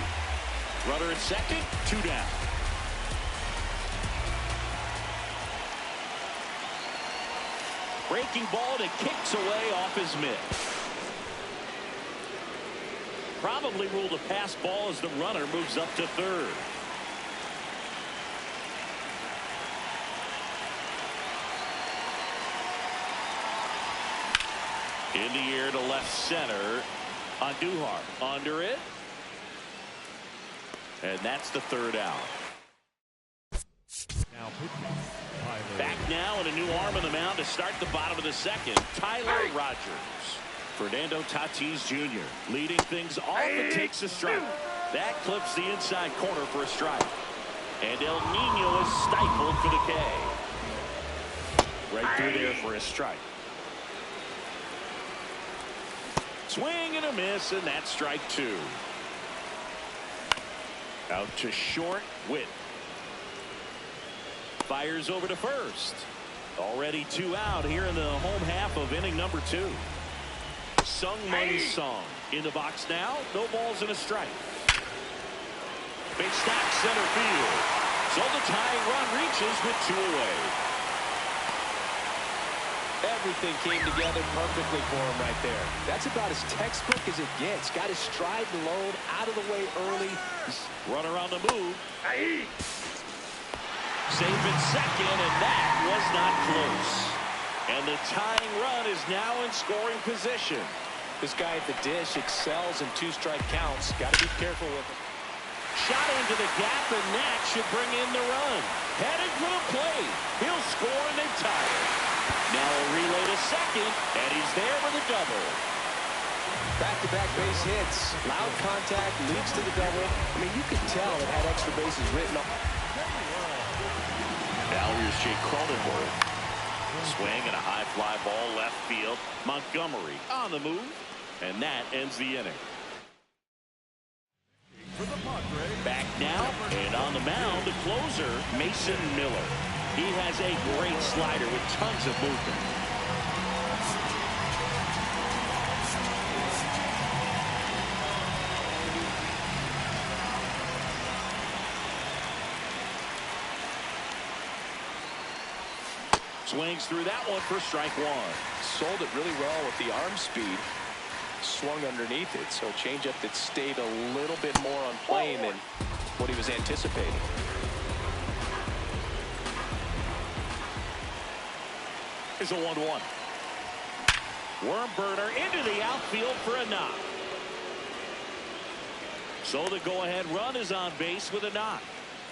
Runner at second, 2 down. Breaking ball that kicks away off his mitt. Probably ruled a pass ball as the runner moves up to third. In the air to left center. Andujar under it. And that's the third out. Now pitching. Tyler. Back now and a new arm on the mound to start the bottom of the second. Tyler Rogers. Fernando Tatis Jr. leading things off and takes a strike. That clips the inside corner for a strike. And El Nino is stifled for the K. Right through there for a strike. Swing and a miss, and that's strike 2. Out to short, Witt. Fires over to first. Already 2 out here in the home half of inning number 2. Sung-Mun Song in the box now. No balls and a strike. Big stack center field. So the tying run reaches with 2 away. Everything came together perfectly for him right there. That's about as textbook as it gets. Got his stride and load out of the way early. Runner on the move. Safe at second, and that was not close. And the tying run is now in scoring position. This guy at the dish excels in 2-strike counts. Got to be careful with him. Shot into the gap, and that should bring in the run. Headed for the plate. He'll score, and they tie it. Now a relay to second, and he's there with a double. Back-to-back base hits. Loud contact leads to the double. I mean, you could tell it had extra bases written on. Now here's Jake Cronenworth. Swing and a high fly ball left field. Montgomery on the move, and that ends the inning. Back now, and on the mound, the closer, Mason Miller. He has a great slider with tons of movement. Swings through that one for strike 1. Sold it really well with the arm speed. Swung underneath it, so changeup that stayed a little bit more on plane than what he was anticipating. Is a 1-1. Worm burner into the outfield for a knock. So the go-ahead run is on base with a knock.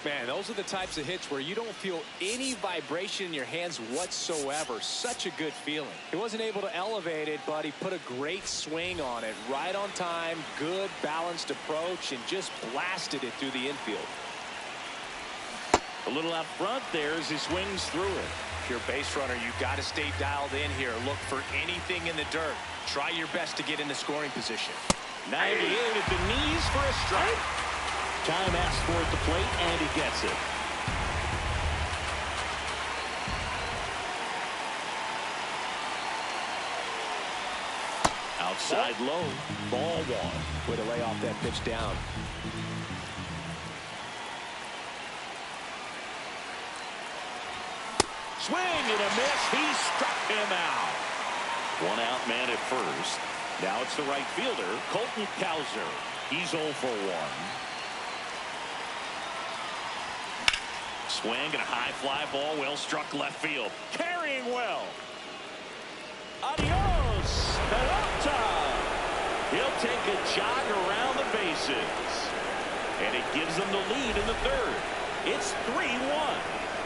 Man, those are the types of hits where you don't feel any vibration in your hands whatsoever. Such a good feeling. He wasn't able to elevate it, but he put a great swing on it. Right on time, good balanced approach, and just blasted it through the infield. A little out front there as he swings through it. If you're a base runner, you've got to stay dialed in here. Look for anything in the dirt. Try your best to get into scoring position. 98 at the knees for a strike. Time asked for at the plate, and he gets it. Out outside low. Ball one. Way to lay off that pitch down. Swing and a miss. He struck him out. One out man at first. Now it's the right fielder, Colton Cowser. He's 0 for 1. Swing and a high fly ball, well struck left field. Carrying well. Adios, Pelota. He'll take a jog around the bases. And it gives them the lead in the third. It's 3-1.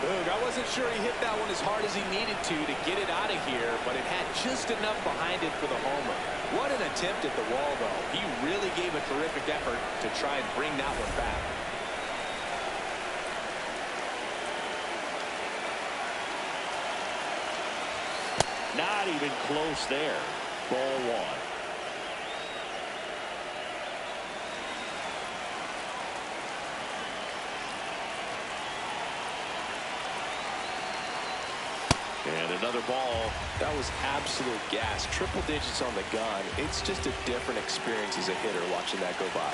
Boog, I wasn't sure he hit that one as hard as he needed to get it out of here, but it had just enough behind it for the homer. What an attempt at the wall, though. He really gave a terrific effort to try and bring that one back. Not even close there. Ball one. And another ball. That was absolute gas. Triple digits on the gun. It's just a different experience as a hitter watching that go by.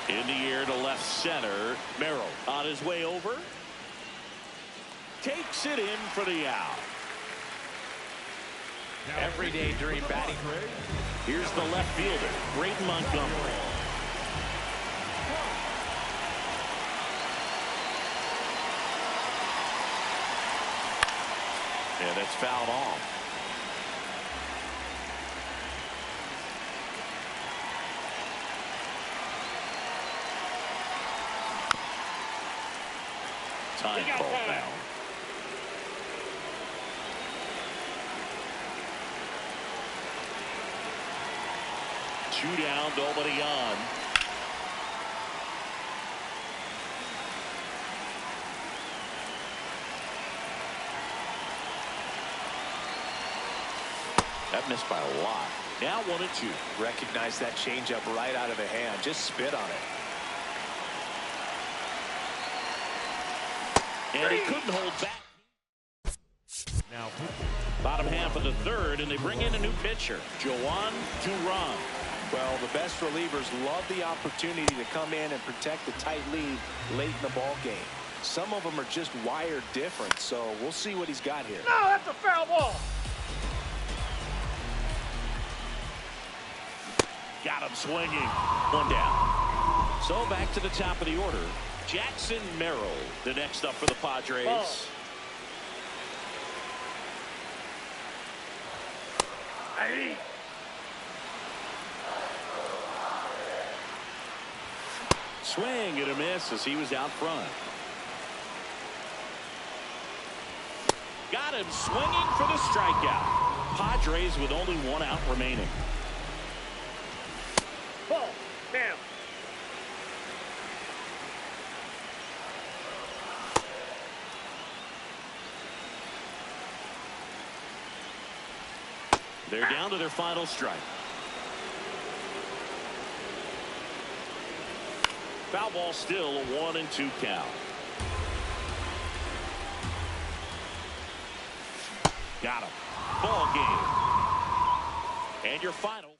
In the air to left center. Merrill on his way over. Takes it in for the out. Every day during batting. Here's the left fielder, Braden Montgomery. And it's fouled off. Time call now. Two down, nobody on. That missed by a lot. Now 1-2. Recognize that changeup right out of the hand. Just spit on it. And he couldn't hold back. Now, Bottom half of the third, and they bring in a new pitcher, Joan Duran. Well, the best relievers love the opportunity to come in and protect the tight lead late in the ball game. Some of them are just wired different, so we'll see what he's got here. No, that's a foul ball. Got him swinging. One down. So back to the top of the order. Jackson Merrill, the next up for the Padres. Ball. Hey. Swing and a miss as he was out front. Got him swinging for the strikeout. Padres with only one out remaining. Ball. Down. They're down to their final strike. Foul ball, still a 1-2 count. Got him. Ball game. And your final.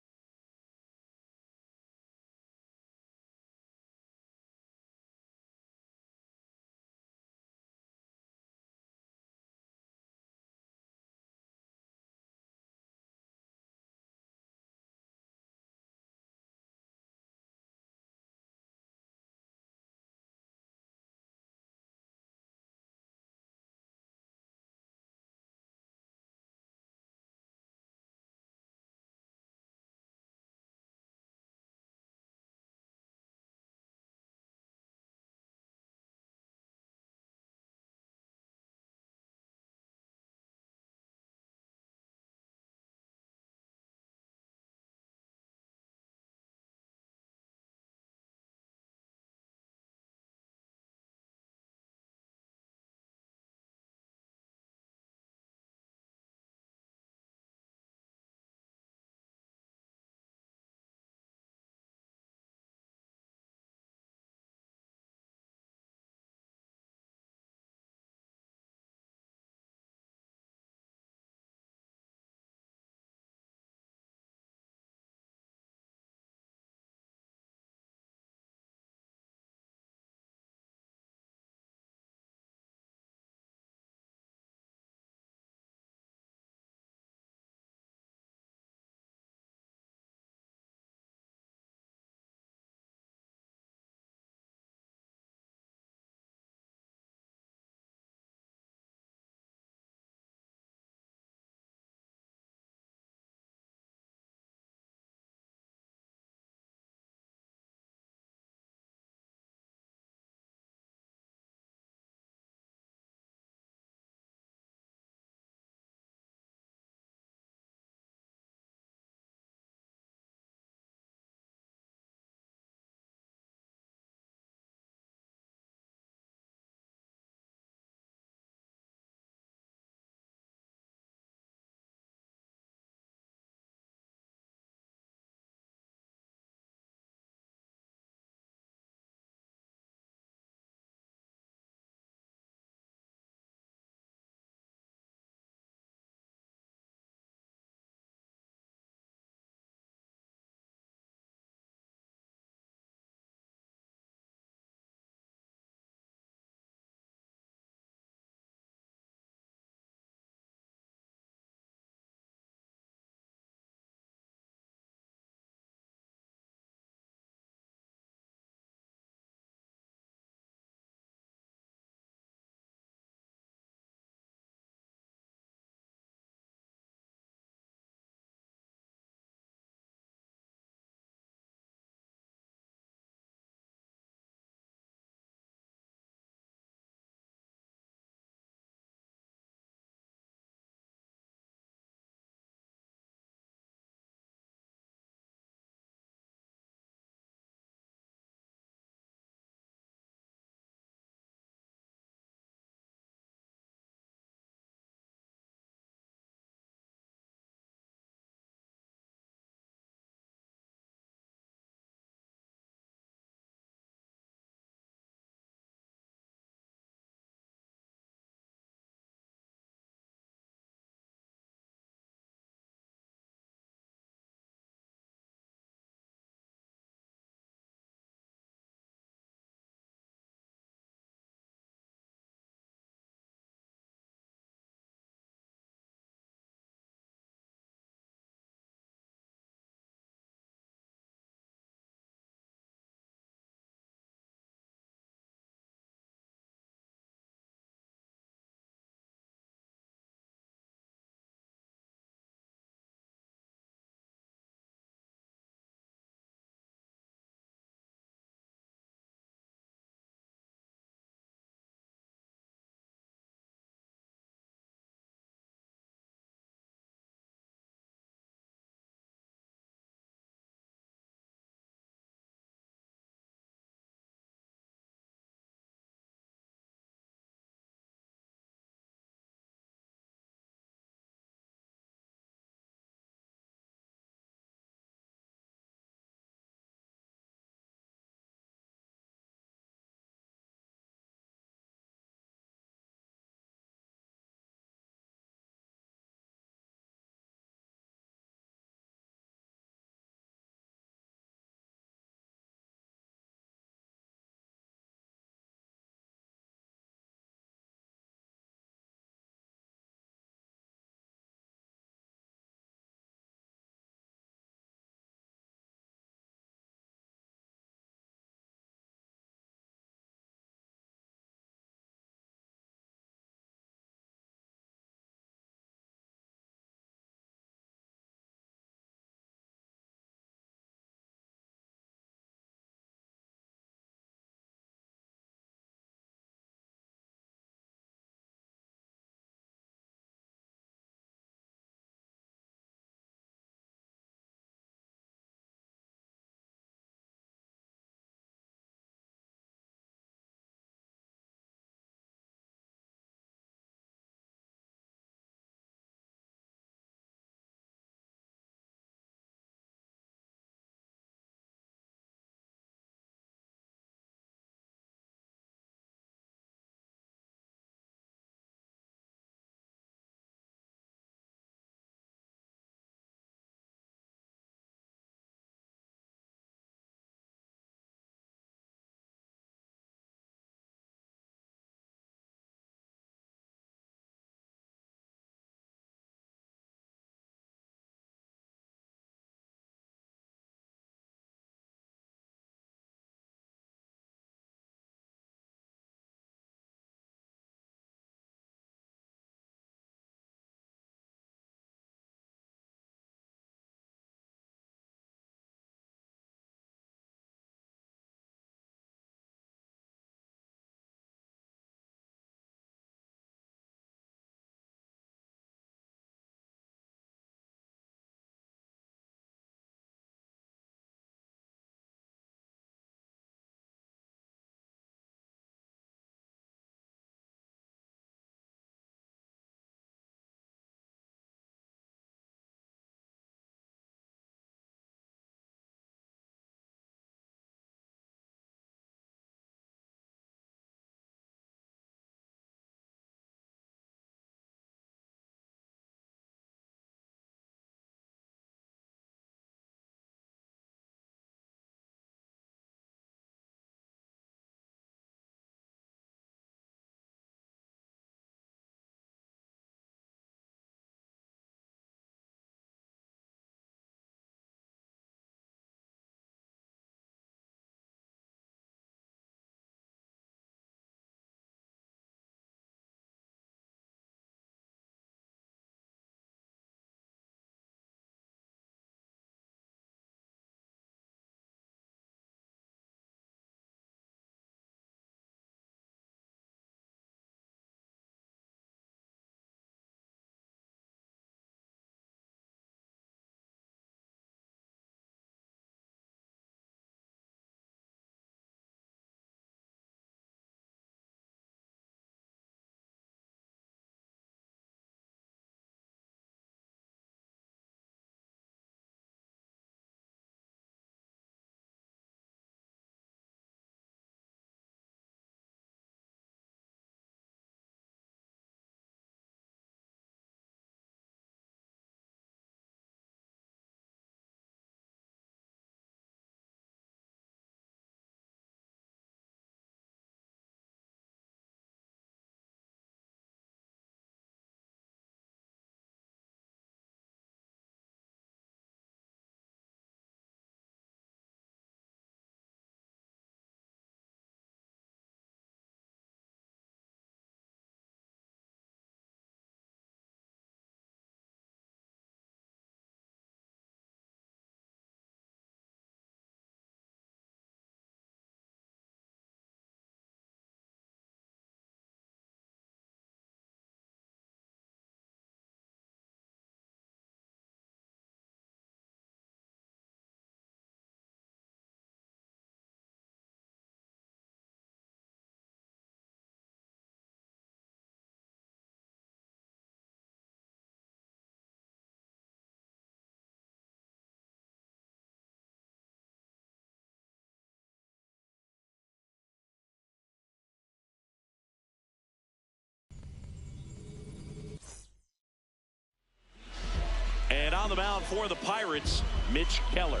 On the mound for the Pirates, Mitch Keller.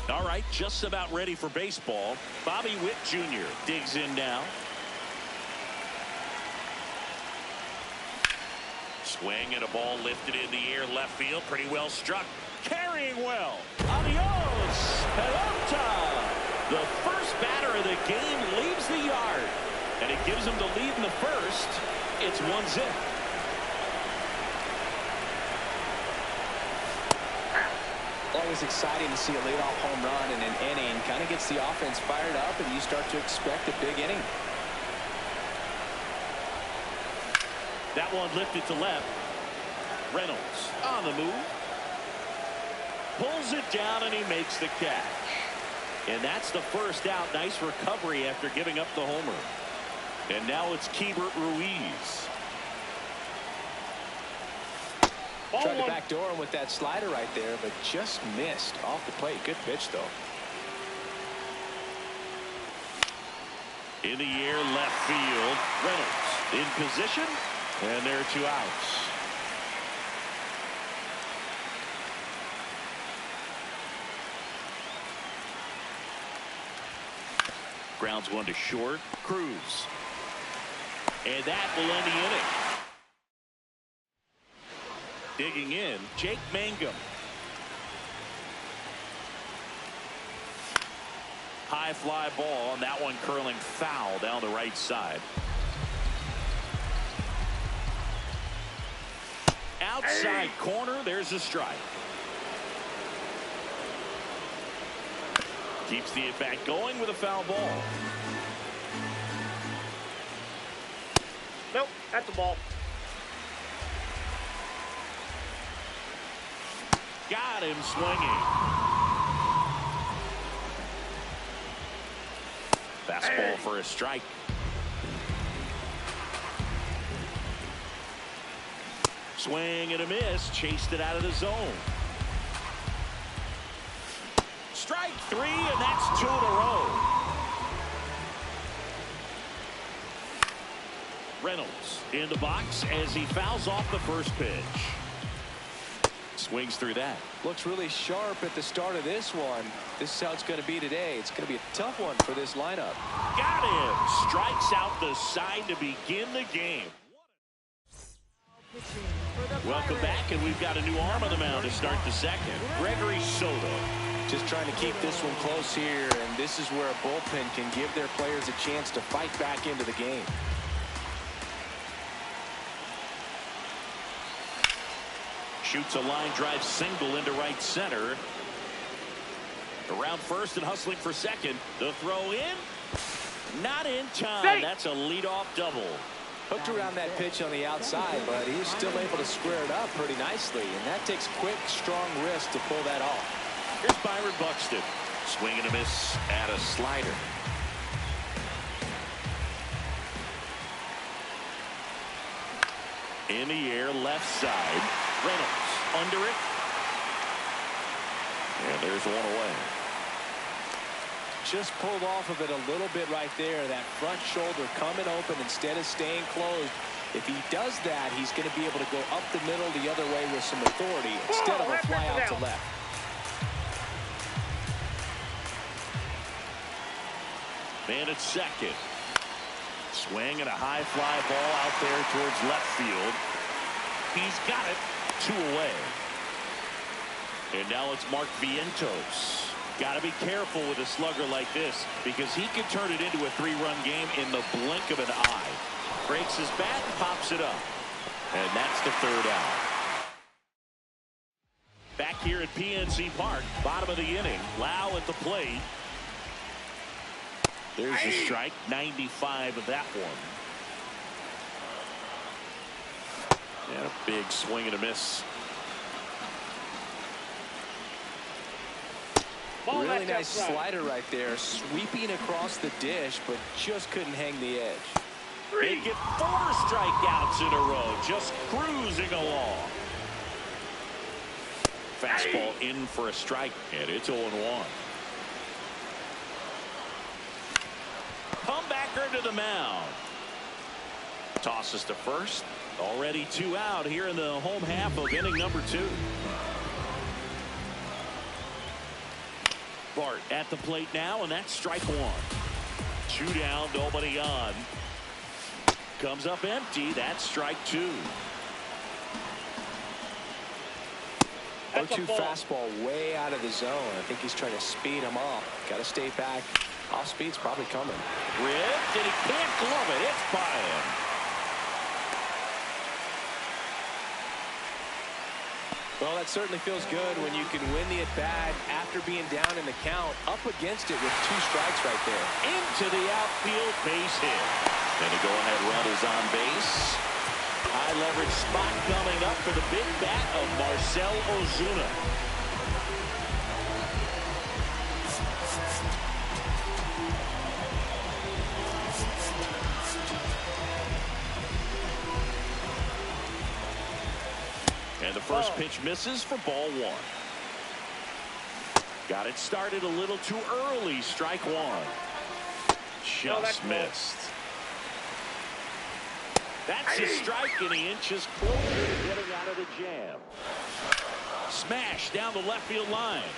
All right, just about ready for baseball. Bobby Witt Jr. digs in now. Swing and a ball lifted in the air, left field, pretty well struck. Carrying well. Adios, pelota. The first batter of the game leaves the yard, and it gives him the lead in the first. It's 1-0. Always exciting to see a leadoff home run in an inning. Kind of gets the offense fired up, and you start to expect a big inning. That one lifted to left. Reynolds on the move. Pulls it down, and he makes the catch. And that's the first out. Nice recovery after giving up the homer. And now it's Keibert Ruiz. Tried to backdoor him with that slider right there, but just missed off the plate. Good pitch, though. In the air, left field. Reynolds in position, and there are 2 outs. Grounds one to short. Cruz. And that will end the inning. Digging in, Jake Mangum. High fly ball, and that one curling foul down the right side. Outside corner, there's a strike. Keeps the at-bat going with a foul ball. Nope, that's a ball. Got him swinging. Fastball for a strike. Swing and a miss. Chased it out of the zone. Strike 3, and that's 2 in a row. Reynolds in the box as he fouls off the first pitch. Swings through that. Looks really sharp at the start of this one. This is how it's going to be today. It's going to be a tough one for this lineup. Got him. Strikes out the side to begin the game. Welcome back, and we've got a new arm on the mound to start the second. Gregory Soto. Just trying to keep this one close here, and this is where a bullpen can give their players a chance to fight back into the game. Shoots a line drive single into right center. Around first and hustling for second. The throw in. Not in time. That's a leadoff double. Hooked around that pitch on the outside, but he was still able to square it up pretty nicely, and that takes quick, strong wrist to pull that off. Here's Byron Buxton. Swing and a miss at a slider. In the air, left side. Reynolds under it. And there's one away. Just pulled off of it a little bit right there. That front shoulder coming open instead of staying closed. If he does that, he's going to be able to go up the middle the other way with some authority instead of a fly out to left. Man at second. Swing and a high fly ball out there towards left field. He's got it. 2 away. And now it's Mark Vientos. Got to be careful with a slugger like this because he can turn it into a 3-run game in the blink of an eye. Breaks his bat and pops it up. And that's the 3rd out. Back here at PNC Park, bottom of the inning. Lau at the plate. There's a strike. 95 of that one. And a big swing and a miss. Really nice slider right there, sweeping across the dish, but just couldn't hang the edge. They get 4 strikeouts in a row, just cruising along. Fastball in for a strike, and it's 0-1. Comebacker to the mound. Tosses to first. Already 2 out here in the home half of inning number 2. Bart at the plate now, and that's strike 1. 2 down, nobody on. Comes up empty. That's strike 2. 0-2 fastball way out of the zone. I think he's trying to speed him up. Got to stay back. Off speed's probably coming. Ripped, and he can't glove it. It's by him. Well, that certainly feels good when you can win the at-bat after being down in the count, up against it with 2 strikes right there. Into the outfield, base hit. And a go-ahead run is on base. High leverage spot coming up for the big bat of Marcell Ozuna. And the first pitch misses for ball 1. Got it started a little too early. Strike 1. Just missed. That's a strike, and he inches closer to getting out of the jam. Smash down the left field line.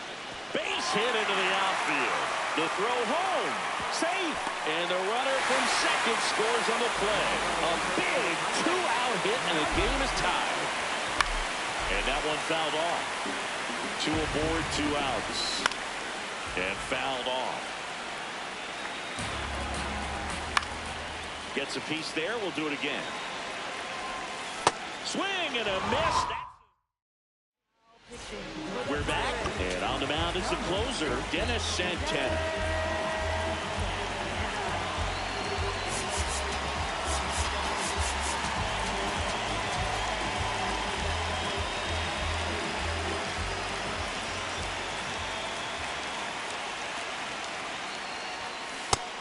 Base hit into the outfield. The throw home. Safe. And the runner from second scores on the play. A big 2-out hit, and the game is tied. And that one fouled off. 2 aboard, 2 outs. And fouled off. Gets a piece there. We'll do it again. Swing and a miss. We're back. And on the mound is the closer, Dennis Santana.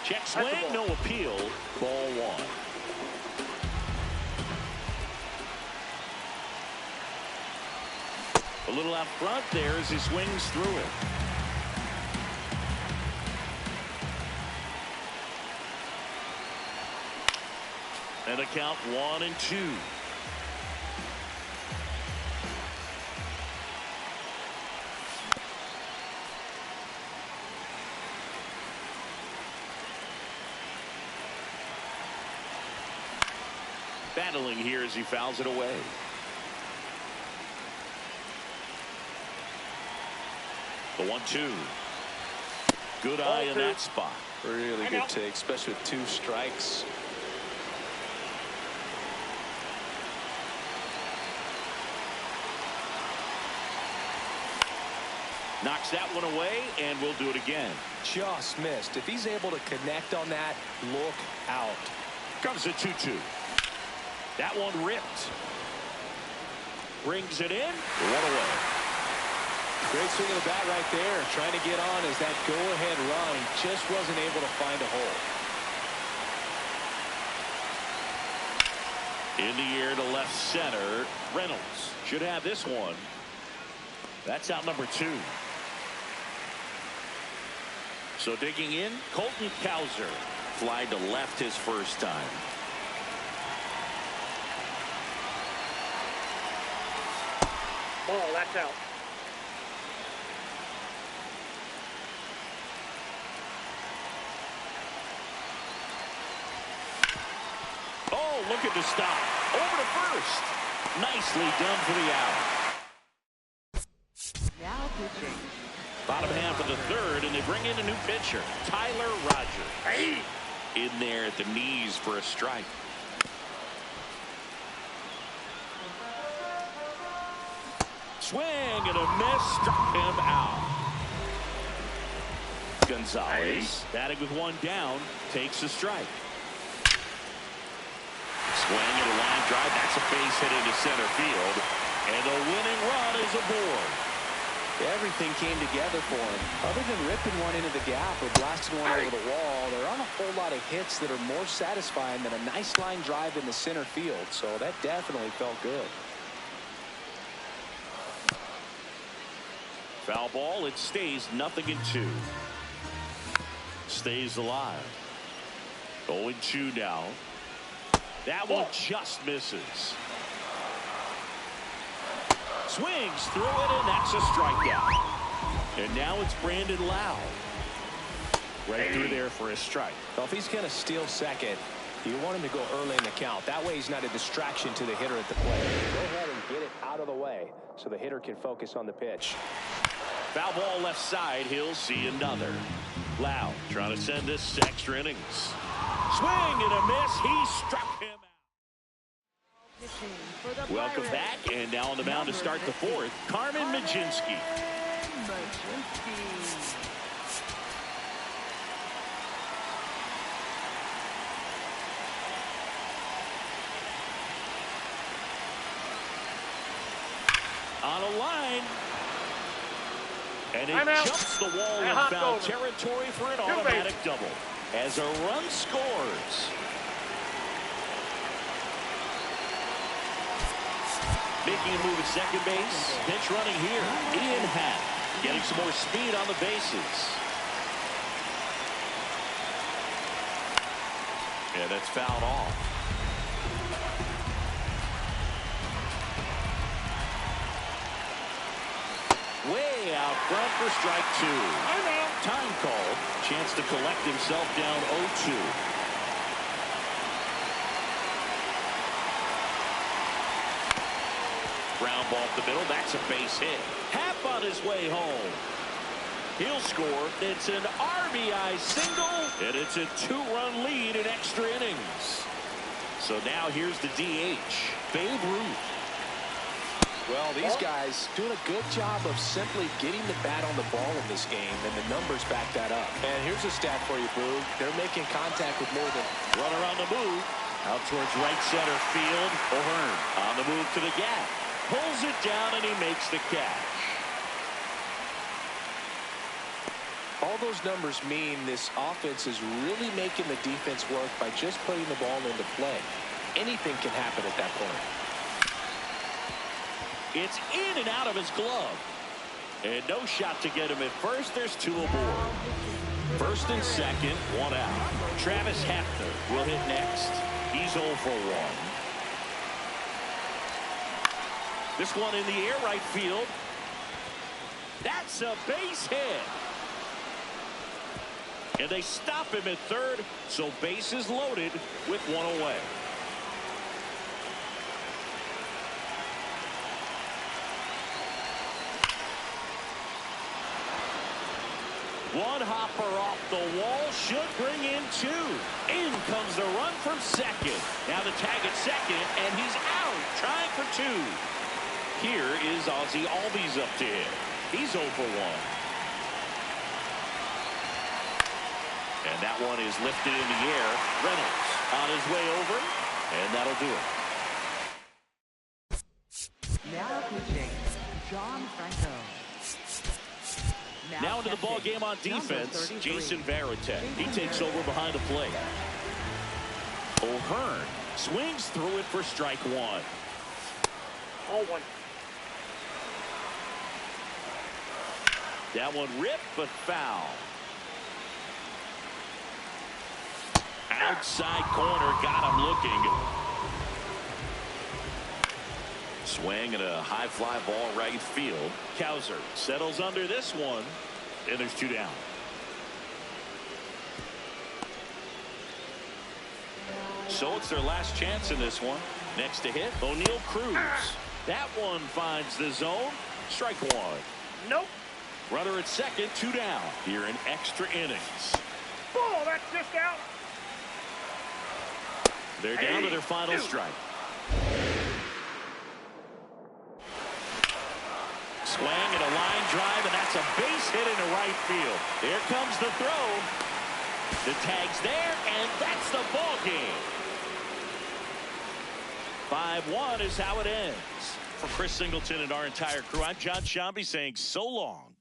Check swing, no appeal. Ball 1. A little out front there as he swings through it. And a count 1-2. Battling here as he fouls it away. The 1-2. Good eye in that spot. Really good take, especially with 2 strikes. Knocks that one away, and we'll do it again. Just missed. If he's able to connect on that, look out. Comes a 2-2. That one ripped. Brings it in. 1 away. Great swing of the bat right there. Trying to get on as that go-ahead run. Just wasn't able to find a hole. In the air to left center. Reynolds should have this one. That's out number 2. So digging in, Colton Cowser. Fly to left his first time. Ball, that's out. Oh, look at the stop. Over to first. Nicely done for the out. Now pitching. Bottom half of the 3rd, and they bring in a new pitcher, Tyler Rogers. Hey. In there at the knees for a strike. Swing and a miss, struck him out. Gonzalez, batting with 1 down, takes a strike. Swing and a line drive. That's a base hit into center field. And the winning run is aboard. Everything came together for him. Other than ripping one into the gap or blasting one over the wall, there aren't a whole lot of hits that are more satisfying than a nice line drive in the center field. So that definitely felt good. Foul ball. It stays 0-2. Stays alive. 0-2 now. That one just misses. Swings through it, and that's a strikeout. And now it's Brandon Lowe. Right through there for a strike. Well, if he's going to steal second, you want him to go early in the count. That way he's not a distraction to the hitter at the plate. Go ahead and get it out of the way so the hitter can focus on the pitch. Foul ball left side. He'll see another. Lowe trying to send this to extra innings. Swing and a miss. He struck him out. Welcome back, and now on the mound to start the fourth, Carmen Mlodzinski. On a line. And it jumps the wall in foul territory for an automatic double. As a run scores. Making a move at second base. Pitch running here. Ian Happ getting some more speed on the bases. And that's fouled off. Way out front for strike two. Time called. Chance to collect himself down 0-2. Ground ball up the middle. That's a base hit. Happ on his way home. He'll score. It's an RBI single, and it's a two-run lead in extra innings. So now here's the DH, Babe Ruth. Well, these guys doing a good job of simply getting the bat on the ball in this game, and the numbers back that up. And here's a stat for you, Boog. They're making contact with more than... Runner on the move. Out towards right center field. O'Hearn on the move to the gap. Pulls it down, and he makes the catch. All those numbers mean this offense is really making the defense work by just putting the ball into play. Anything can happen at that point. It's in and out of his glove. And no shot to get him at first. There's two aboard. First and second, one out. Travis Hafner will hit next. He's 0 for 1. This one in the air, right field. That's a base hit. And they stop him at third, so bases loaded with one away. One hopper off the wall should bring in two. In comes the run from second. Now the tag at second, and he's out, trying for two. Here is Ozzie Albies up to hit. He's 0 for 1. And that one is lifted in the air. Reynolds on his way over, and that'll do it. Now pitching, John Franco. Now into the ball game on defense, Jason Varitek. He takes over behind the plate. O'Hearn swings through it for strike one. 0-1. That one ripped, but foul. Outside corner, got him looking. Swing and a high fly ball right field. Cowser settles under this one, and there's two down. So it's their last chance in this one. Next to hit, O'Neal Cruz. That one finds the zone. Strike one. Nope. Runner at second, two down here in extra innings. Ball, that's just out. They're down to their final strike. Swing and a line drive, and that's a base hit into right field. Here comes the throw. The tag's there, and that's the ball game. 5-1 is how it ends. For Chris Singleton and our entire crew, I'm John Shambi saying so long.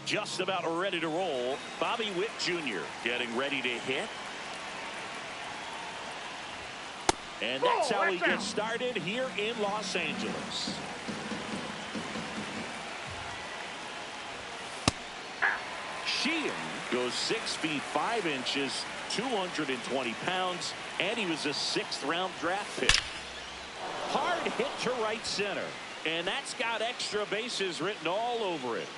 just about ready to roll. Bobby Witt Jr. getting ready to hit. And that's how he gets started here in Los Angeles. Sheehan goes 6 feet 5 inches, 220 pounds, and he was a 6th-round draft pick. Hard hit to right center, and that's got extra bases written all over it.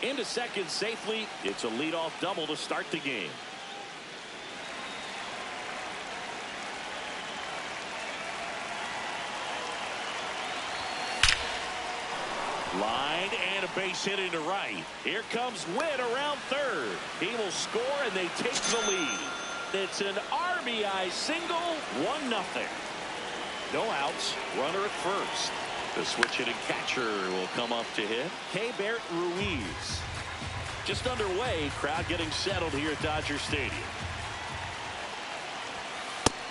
Into second safely. It's a leadoff double to start the game. Line and a base hit into right. Here comes Witt around third. He will score, and they take the lead. It's an RBI single, 1-0. No outs, runner at first. The switch hitting catcher will come up to hit. Keibert Ruiz. Just underway, crowd getting settled here at Dodger Stadium.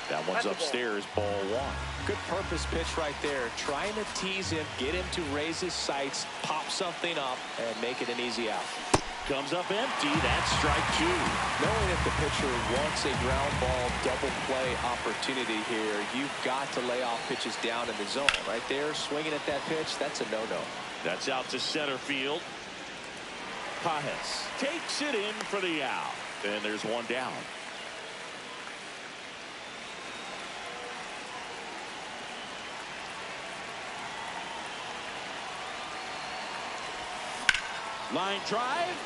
That one's upstairs, ball 1. Good purpose pitch right there. Trying to tease him, get him to raise his sights, pop something up, and make it an easy out. Comes up empty. That's strike 2. Knowing if the pitcher wants a ground ball double play opportunity here, you've got to lay off pitches down in the zone. Right there, swinging at that pitch, that's a no-no. That's out to center field. Pages takes it in for the out. And there's one down. Line drive.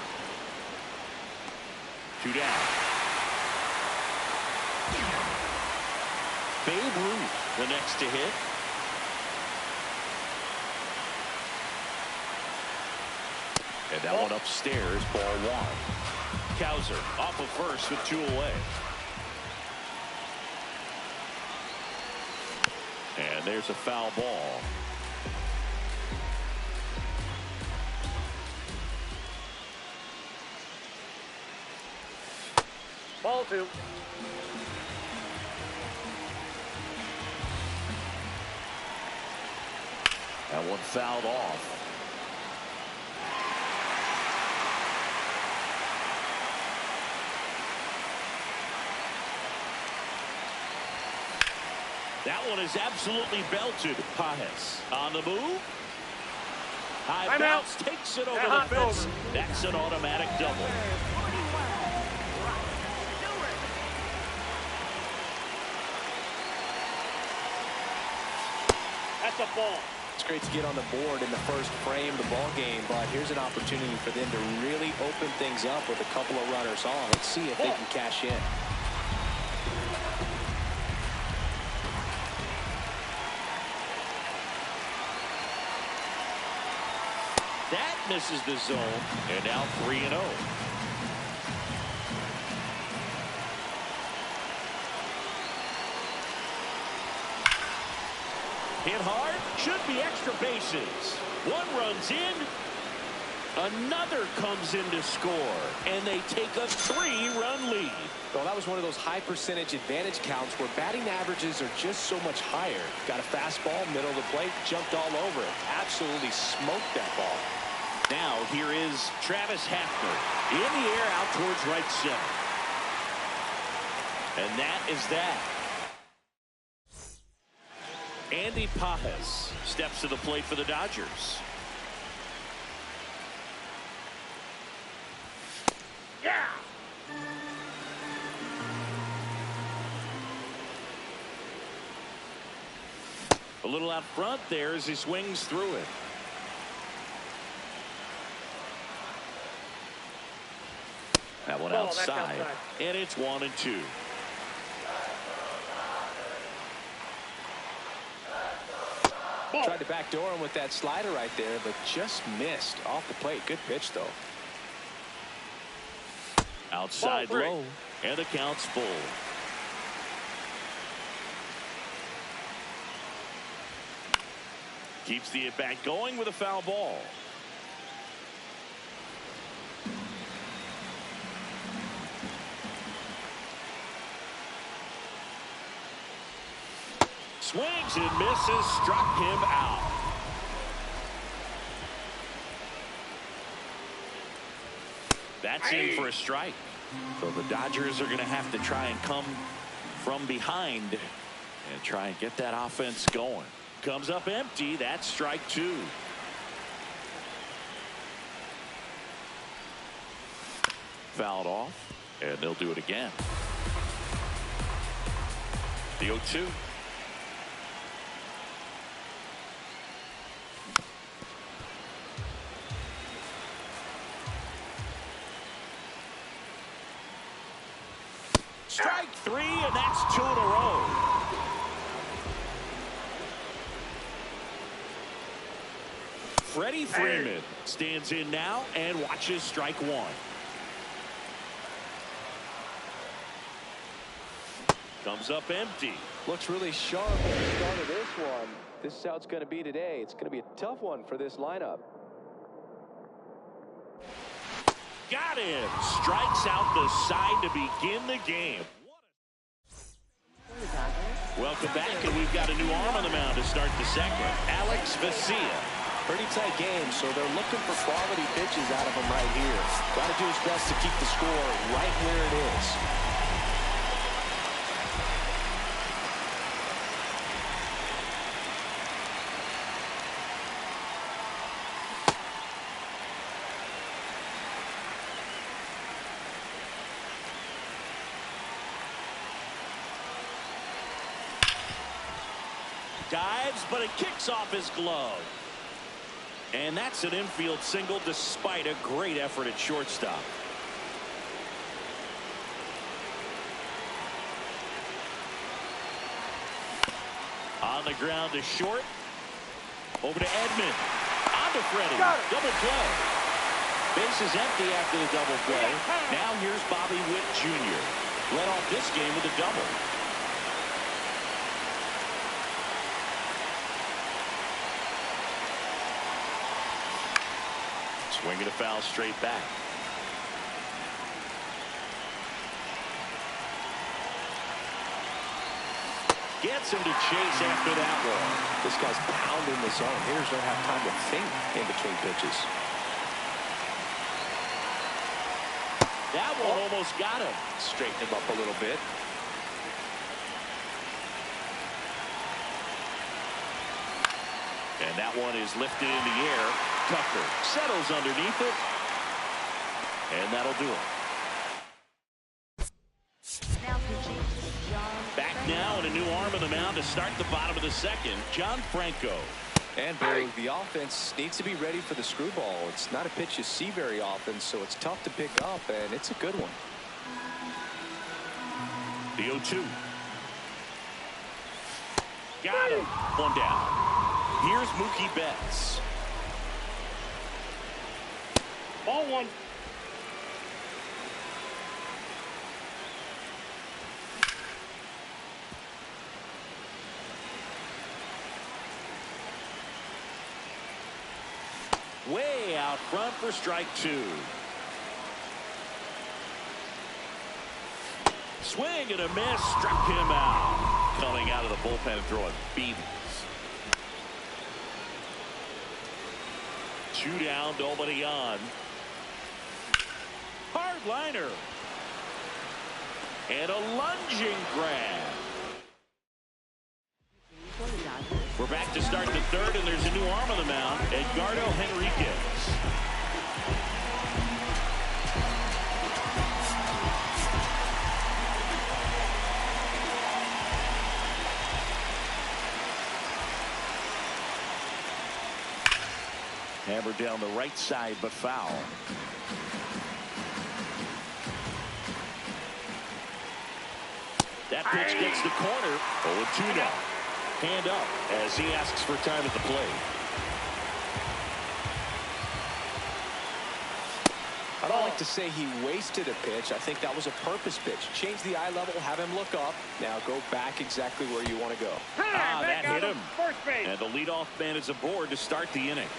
2 down. Babe Ruth, the next to hit. And that one upstairs, ball 1. Cowser off of first with 2 away. And there's a foul ball. Ball 2. That one fouled off. That one is absolutely belted. Pages on the move. High bounce takes it over the fence. That's an automatic double. That's a ball. It's great to get on the board in the first frame of the ball game, but here's an opportunity for them to really open things up with a couple of runners on. Let's see if they can cash in. That misses the zone, and now 3-0. Hit hard, should be extra bases. One runs in, another comes in to score, and they take a 3-run lead. Well, that was one of those high percentage advantage counts where batting averages are just so much higher. Got a fastball, middle of the plate, jumped all over it. Absolutely smoked that ball. Now here is Travis Hafner in the air out towards right center. And that is that. Andy Pages steps to the plate for the Dodgers. Yeah. A little out front there as he swings through it. That one outside, and it's 1-2. Tried to backdoor him with that slider right there, but just missed off the plate. Good pitch, though. Outside low, and the count's full. Keeps the at-bat going with a foul ball. Swings and misses, struck him out. That's in for a strike. So the Dodgers are going to have to try and come from behind and try and get that offense going. Comes up empty. That's strike two. Fouled off, and they'll do it again. The 0-2. Strike three, and that's two in a row. Freddie Freeman stands in now and watches strike one. Comes up empty. Looks really sharp at the start of this one. This is how it's going to be today. It's going to be a tough one for this lineup. Got him. Strikes out the side to begin the game. Welcome back, and we've got a new arm on the mound to start the second. Alex Vesia. Pretty tight game, so they're looking for quality pitches out of him right here. Got to do his best to keep the score right where it is. Dives, but it kicks off his glove. And that's an infield single despite a great effort at shortstop. On the ground to short. Over to Edman. On to Freddie. Double play. Base is empty after the double play. Now here's Bobby Witt Jr. Led off this game with a double. Swinging a foul straight back. Gets him to chase after that one. This guy's pounding the zone. Hitters don't have time to think in between pitches. That one almost got him. Straighten him up a little bit. And that one is lifted in the air. Tucker settles underneath it. And that'll do it. Now pitching, John Back now and a new arm on the mound to start the bottom of the second. John Franco. And Barry, the offense needs to be ready for the screwball. It's not a pitch you see very often, so it's tough to pick up, and it's a good one. The 0-2. Got him. One down. Here's Mookie Betts. Ball one. Way out front for strike two. Swing and a miss. Struck him out. Coming out of the bullpen and throwing beans. Two down, nobody on. Hard liner. And a lunging grab. for the Dodgers. We're back to start the third, and there's a new arm on the mound, Edgardo Henriquez. Hammered down the right side, but foul. That pitch gets the corner. 0-2 now. Hand up as he asks for time at the plate. I don't like to say he wasted a pitch. I think that was a purpose pitch. Change the eye level, have him look up. Now go back exactly where you want to go. That hit him. First base. And the leadoff man is aboard to start the inning.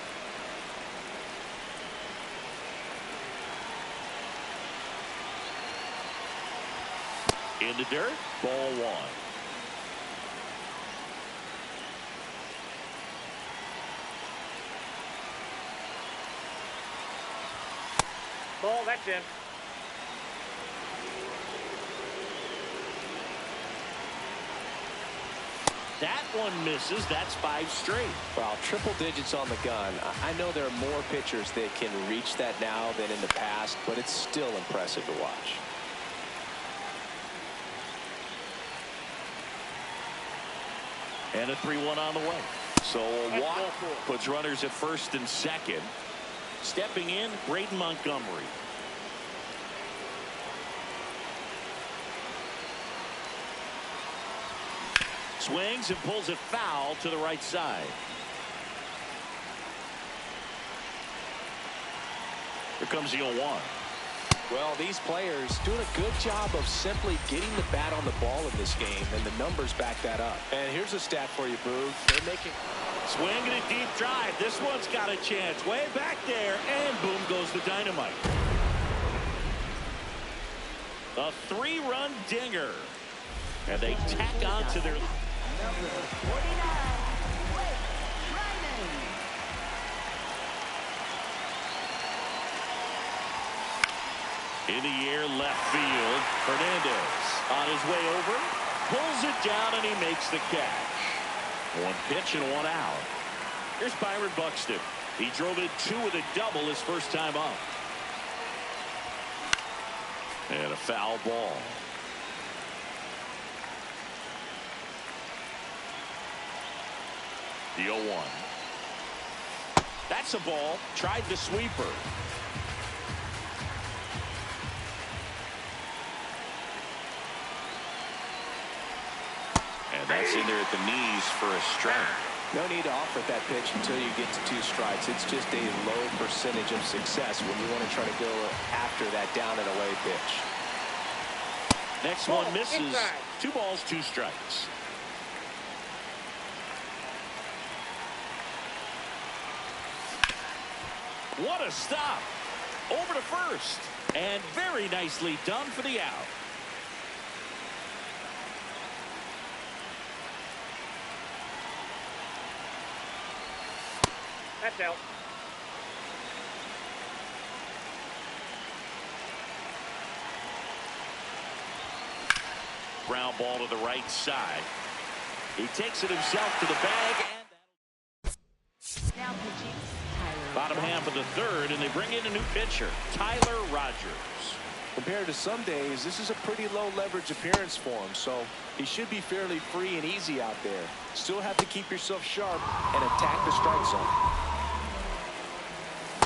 In the dirt, ball one. Ball, that's in. That one misses. That's 5 straight. Well, triple digits on the gun. I know there are more pitchers that can reach that now than in the past, but it's still impressive to watch. And a 3-1 on the way. So a walk puts runners at first and second. Stepping in, Braden Montgomery. Swings and pulls it foul to the right side. Here comes the 0-1. Well, these players doing a good job of simply getting the bat on the ball in this game, and the numbers back that up. And here's a stat for you, Boog. They're making... Swinging a deep drive. This one's got a chance. Way back there, and boom goes the dynamite. A 3-run dinger. And they tack on to their... Number 49, Blake Treinen. In the air, left field. Hernandez on his way over. Pulls it down, and he makes the catch. 1 pitch and 1 out. Here's Byron Buxton. He drove in 2 with a double his first time up. And a foul ball. The 0-1. That's a ball. Tried the sweeper. And that's in there at the knees for a strike. No need to offer that pitch until you get to 2 strikes. It's just a low percentage of success when you want to try to go after that down and away pitch. Next one misses. 2 balls, 2 strikes. What a stop. Over to first. And very nicely done for the out. That's out. Ground ball to the right side. He takes it himself to the bag. And Now pitching, Tyler. bottom half of the 3rd, and they bring in a new pitcher, Tyler Rogers. Compared to some days, this is a pretty low leverage appearance for him, so he should be fairly free and easy out there. Still have to keep yourself sharp and attack the strike zone.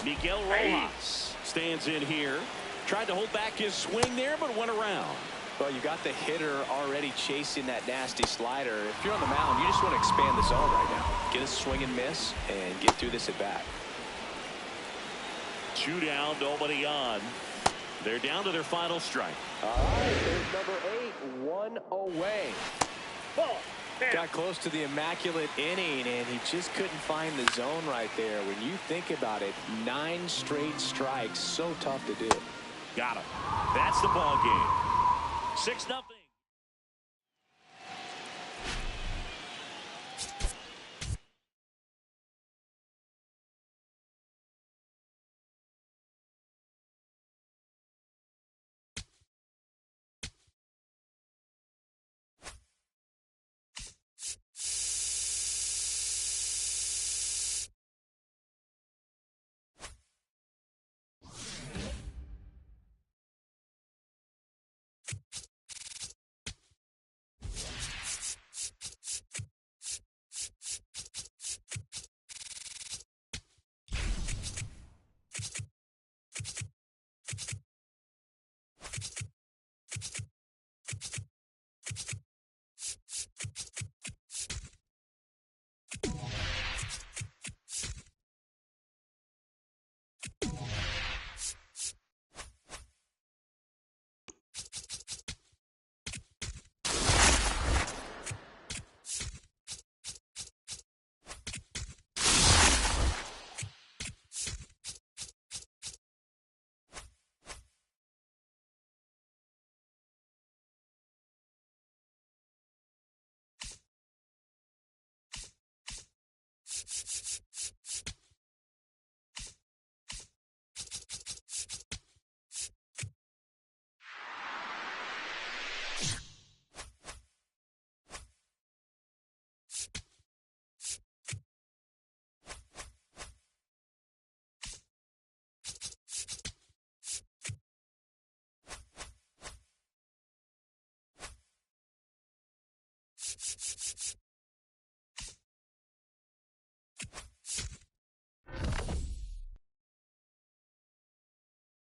Miguel Rojas stands in here. Tried to hold back his swing there, but went around. Well, you got the hitter already chasing that nasty slider. If you're on the mound, you just want to expand the zone right now. Get a swing and miss and get through this at bat. 2 down, nobody on. They're down to their final strike. All right, there's number 8, 1 away. Ball. Got close to the immaculate inning, and he just couldn't find the zone right there. When you think about it, 9 straight strikes, so tough to do. Got him. That's the ball game. 6-0.